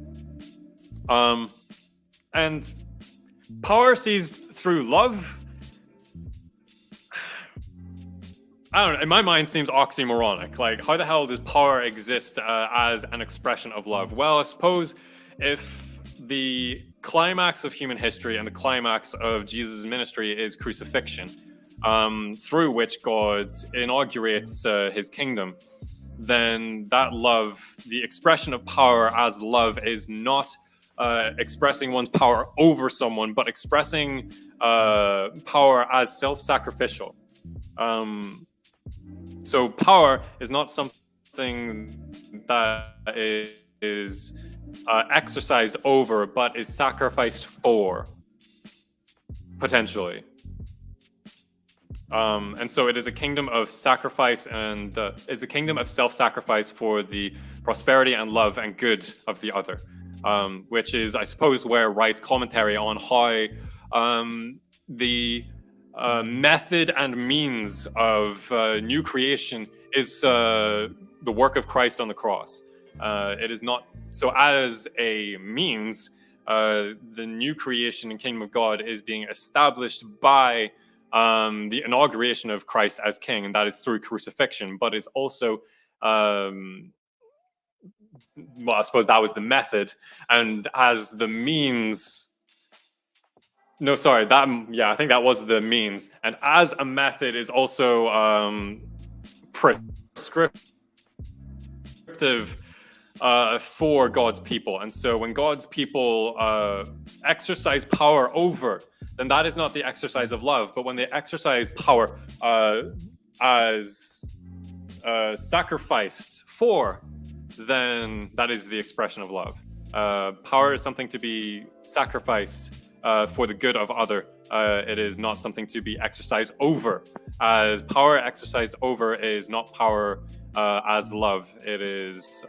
And power seized through love, I don't know, in my mind seems oxymoronic. Like, how the hell does power exist as an expression of love? Well, I suppose if the climax of human history and the climax of Jesus' ministry is crucifixion, through which God inaugurates his kingdom, then that love, the expression of power as love, is not expressing one's power over someone, but expressing power as self-sacrificial. So power is not something that is exercised over, but is sacrificed for, potentially. And so it is a kingdom of sacrifice, and is a kingdom of self-sacrifice for the prosperity and love and good of the other, which is, I suppose, where Wright's commentary on how the method and means of new creation is the work of Christ on the cross. It is not so as a means. The new creation and kingdom of God is being established by the inauguration of Christ as king, and that is through crucifixion, but is also well, I suppose that was the method, and as the means. No, sorry. I think that was the means, and as a method is also prescriptive for God's people. And so when God's people exercise power over, then that is not the exercise of love. But when they exercise power as sacrificed for, then that is the expression of love. Power is something to be sacrificed for the good of other. It is not something to be exercised over. As power exercised over is not power as love. It is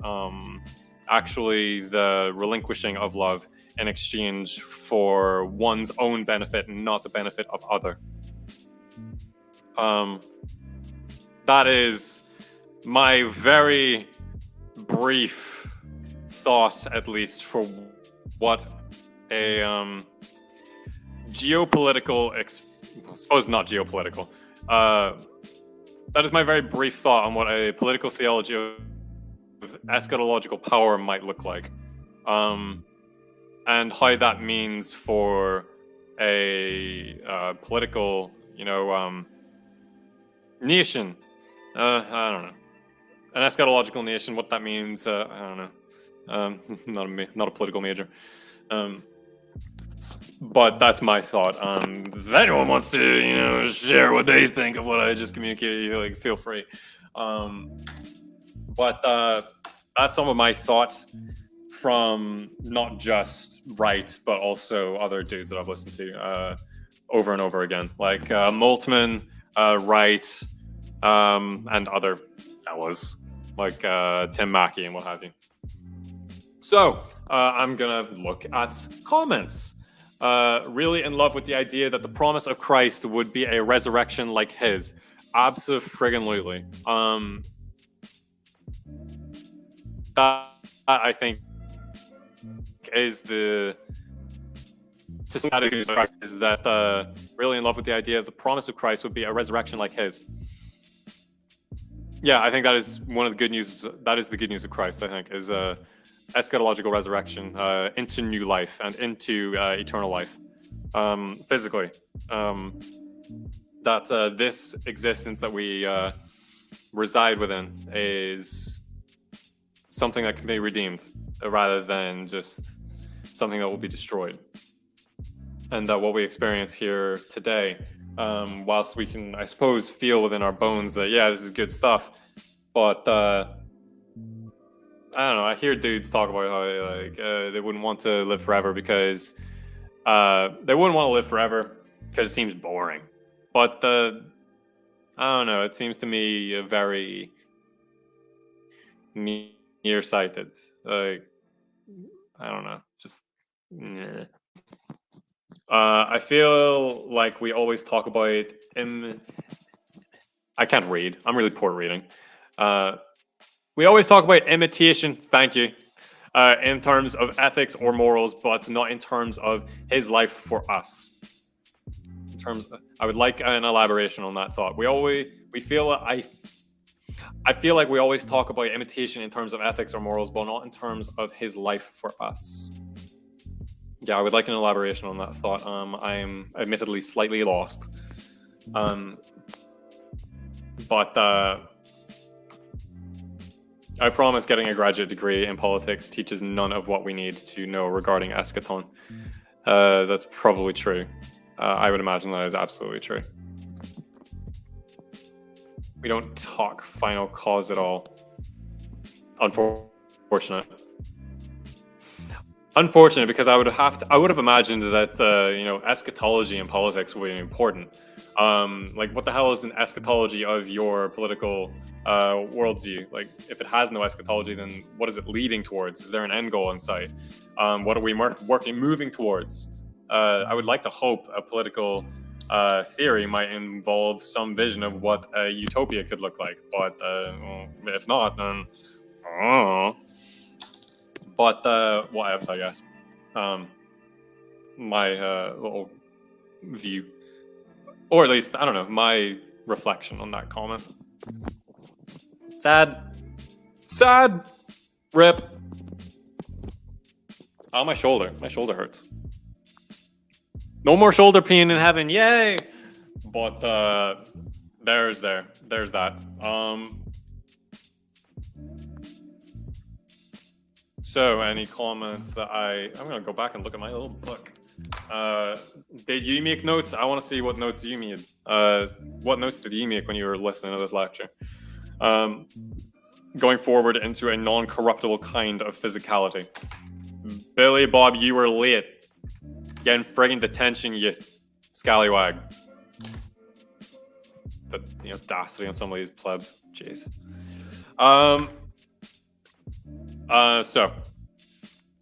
actually the relinquishing of love in exchange for one's own benefit and not the benefit of other. That is my very brief thought, at least, for what a geopolitical, I suppose not geopolitical, that is my very brief thought on what a political theology of eschatological power might look like, and how that means for a political, nation. I don't know. An eschatological nation, what that means, I don't know. Not a political major. But that's my thought. If anyone wants to, share what they think of what I just communicated, feel free. But that's some of my thoughts from not just Wright, but also other dudes that I've listened to over and over again, like Moltmann, Wright, and other fellas like Tim Mackey and what have you. So I'm gonna look at comments. Really in love with the idea that the promise of Christ would be a resurrection like his. Abso-friggin-lutely. That I think is the is that really in love with the idea of the promise of Christ would be a resurrection like his. Yeah, I think that is one of the good news. That is the good news of Christ, I think, is eschatological resurrection into new life and into eternal life, physically. That this existence that we reside within is something that can be redeemed rather than just something that will be destroyed. And that what we experience here today, whilst we can, I suppose, feel within our bones that, yeah, this is good stuff, but I don't know, I hear dudes talk about how they wouldn't want to live forever because they wouldn't want to live forever because it seems boring. But I don't know, it seems to me very nearsighted. Like, I don't know, just I feel like we always talk about I can't read. I'm really poor at reading. We always talk about imitation, thank you, in terms of ethics or morals, but not in terms of his life for us. In terms of, I would like an elaboration on that thought. I feel like we always talk about imitation in terms of ethics or morals, but not in terms of his life for us. Yeah, I would like an elaboration on that thought. I'm admittedly slightly lost. But I promise getting a graduate degree in politics teaches none of what we need to know regarding eschaton. That's probably true. I would imagine that is absolutely true. We don't talk final cause at all. Unfortunate. Unfortunate, because I would have imagined that eschatology in politics would be important. Like, what the hell is an eschatology of your political worldview? Like, if it has no eschatology, then what is it leading towards? Is there an end goal in sight? What are we moving towards? I would like to hope a political theory might involve some vision of what a utopia could look like, but if not, then I don't know. But what else, I guess? My little view, or at least, I don't know, my reflection on that comment. Sad. Rip. Oh, my shoulder hurts. No more shoulder pain in heaven, yay! But there's that. So, any comments that I'm going to go back and look at my little book. Did you make notes? I want to see what notes you made. What notes did you make when you were listening to this lecture? Going forward into a non-corruptible kind of physicality. Billy Bob, you were late. Getting friggin' detention, you scallywag. The audacity on some of these plebs. Jeez. So,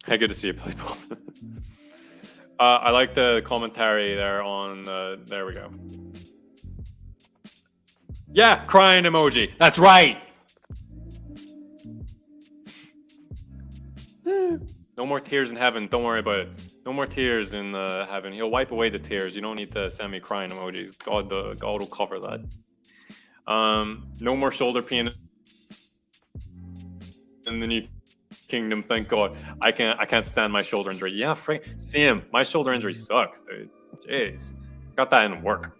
hey, good to see you, Billy Bob. I like the commentary there on, there we go. Yeah, crying emoji. That's right. No more tears in heaven. Don't worry about it. No more tears in heaven. He'll wipe away the tears. You don't need to send me crying emojis. God will cover that. No more shoulder pain in the new kingdom. Thank God. I can't stand my shoulder injury. Yeah, Sam, my shoulder injury sucks, dude. Jeez, got that in work.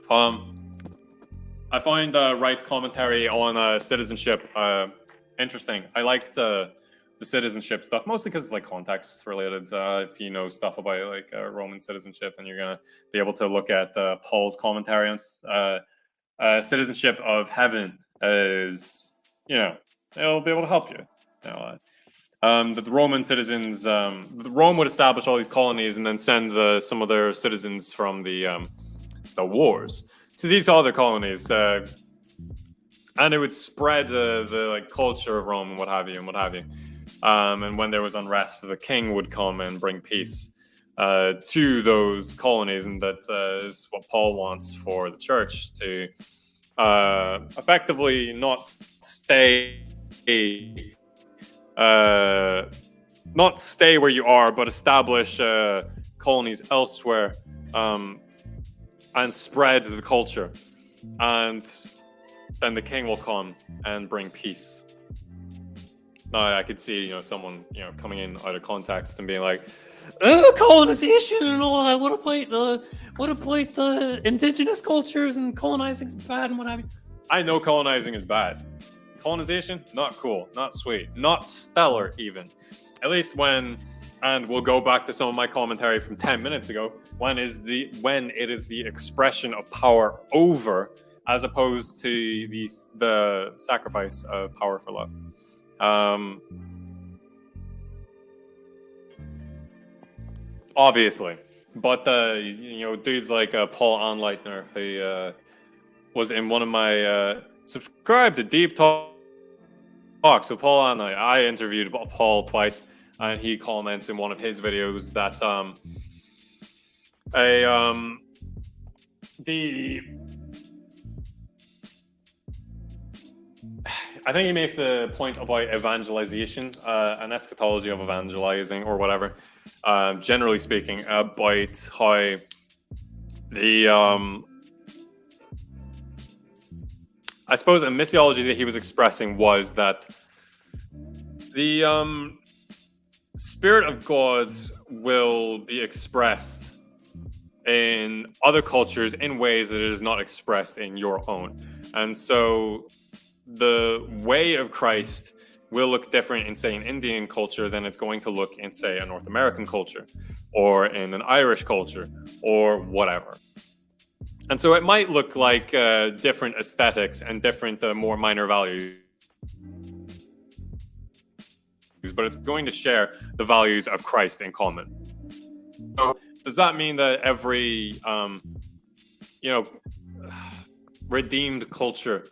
I find Wright's commentary on citizenship interesting. I liked the citizenship stuff, mostly because it's like context related. If you know stuff about like Roman citizenship, then you're gonna be able to look at Paul's commentary on citizenship of heaven as, it'll be able to help you. That the Roman citizens, Rome would establish all these colonies and then send some of their citizens from the wars to these other colonies, and it would spread the like culture of Rome and what have you. And when there was unrest, the king would come and bring peace to those colonies, and that is what Paul wants for the church to effectively not stay where you are, but establish colonies elsewhere and spread the culture, and then the king will come and bring peace. Now, I could see, someone, coming in out of context and being like, colonization and all that. What about the indigenous cultures and colonizing is bad and what have you? I know colonizing is bad. Colonization, not cool, not sweet, not stellar even. At least and we'll go back to some of my commentary from 10 minutes ago, when it is the expression of power over, as opposed to the sacrifice of power for love. Obviously, but dudes like Paul Anleitner, who was in one of my subscribe to Deep Talk. So Paul Anleitner, I interviewed Paul twice, and he comments in one of his videos that I think he makes a point about evangelization, an eschatology of evangelizing or whatever. Generally speaking, about how I suppose a missiology that he was expressing was that the Spirit of God will be expressed in other cultures in ways that it is not expressed in your own. And so the way of Christ will look different in, say, an Indian culture than it's going to look in, say, a North American culture or in an Irish culture or whatever. And so it might look like different aesthetics and different, more minor values, but it's going to share the values of Christ in common. So does that mean that every, redeemed culture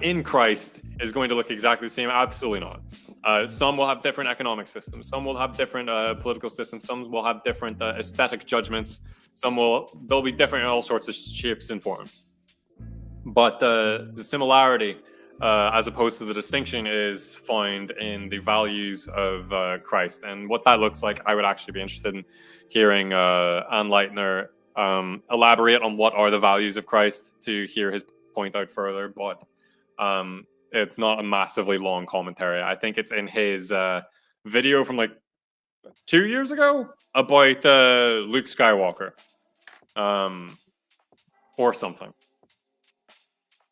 in Christ is going to look exactly the same? Absolutely not. Some will have different economic systems. Some will have different political systems. Some will have different aesthetic judgments. They'll be different in all sorts of shapes and forms. But the similarity, as opposed to the distinction, is found in the values of Christ. And what that looks like, I would actually be interested in hearing Anleitner elaborate on what are the values of Christ, to hear his point out further. But it's not a massively long commentary. I think it's in his video from like 2 years ago about Luke Skywalker or something.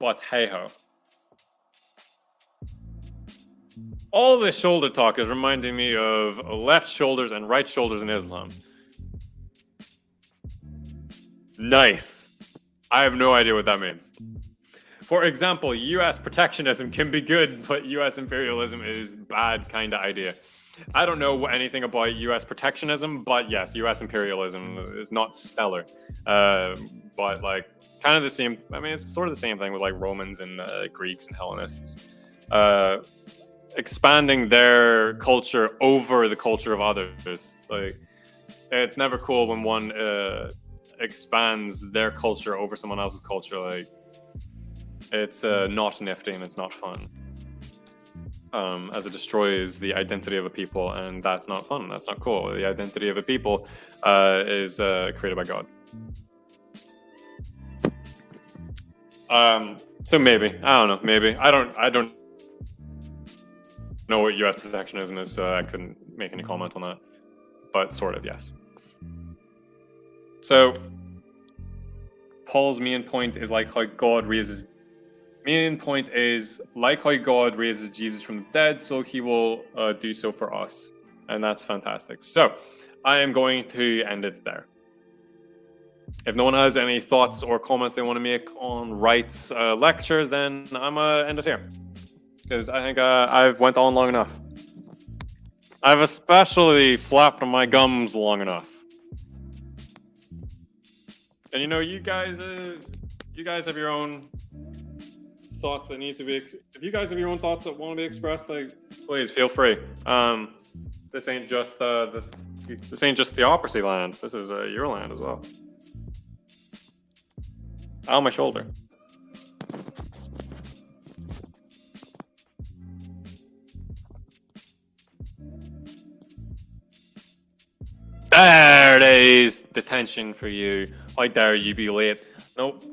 But hey ho. All this shoulder talk is reminding me of left shoulders and right shoulders in Islam. Nice. I have no idea what that means. For example, US protectionism can be good, but US imperialism is bad kind of idea. I don't know anything about US protectionism, but yes, US imperialism is not stellar. But like kind of the same, I mean, it's sort of the same thing with like Romans and Greeks and Hellenists. Expanding their culture over the culture of others. Like, it's never cool when one expands their culture over someone else's culture. Like, it's not nifty and it's not fun. As it destroys the identity of a people, and that's not fun. That's not cool. The identity of a people is created by God. So maybe, I don't know. Maybe I don't know what U.S. protectionism is, so I couldn't make any comment on that. But sort of, yes. So Paul's main point is like how God raises. Main point is like how God raises Jesus from the dead, so he will do so for us. And that's fantastic. So I am going to end it there. If no one has any thoughts or comments they want to make on Wright's lecture, then I'm going to end it here. Because I think I've went on long enough. I've especially flapped my gums long enough. And you know, you guys have your own thoughts that need to be. If you guys have your own thoughts that want to be expressed, like, please feel free. This ain't just this ain't just theocracy land. This is your land as well. Ow, my shoulder. There it is. Detention for you. How dare you be late? Nope.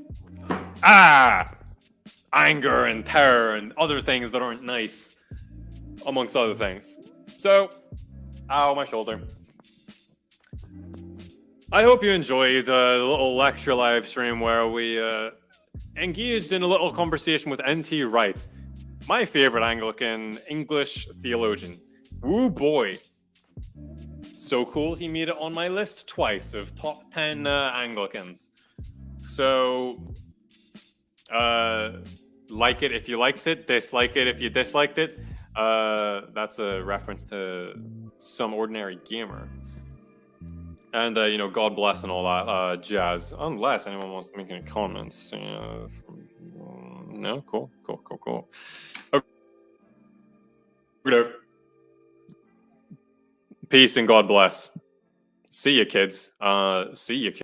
Anger and terror and other things that aren't nice, amongst other things. So, ow, my shoulder. I hope you enjoyed the little lecture live stream where we engaged in a little conversation with N.T. Wright, my favorite Anglican English theologian. Woo boy. So cool, he made it on my list twice of top 10 Anglicans. So, like it if you liked it, dislike it if you disliked it. That's a reference to Some Ordinary Gamer. And, you know, God bless and all that jazz. Unless anyone wants to make any comments. No? Cool. Okay. Peace and God bless. See you, kids. See you, kids.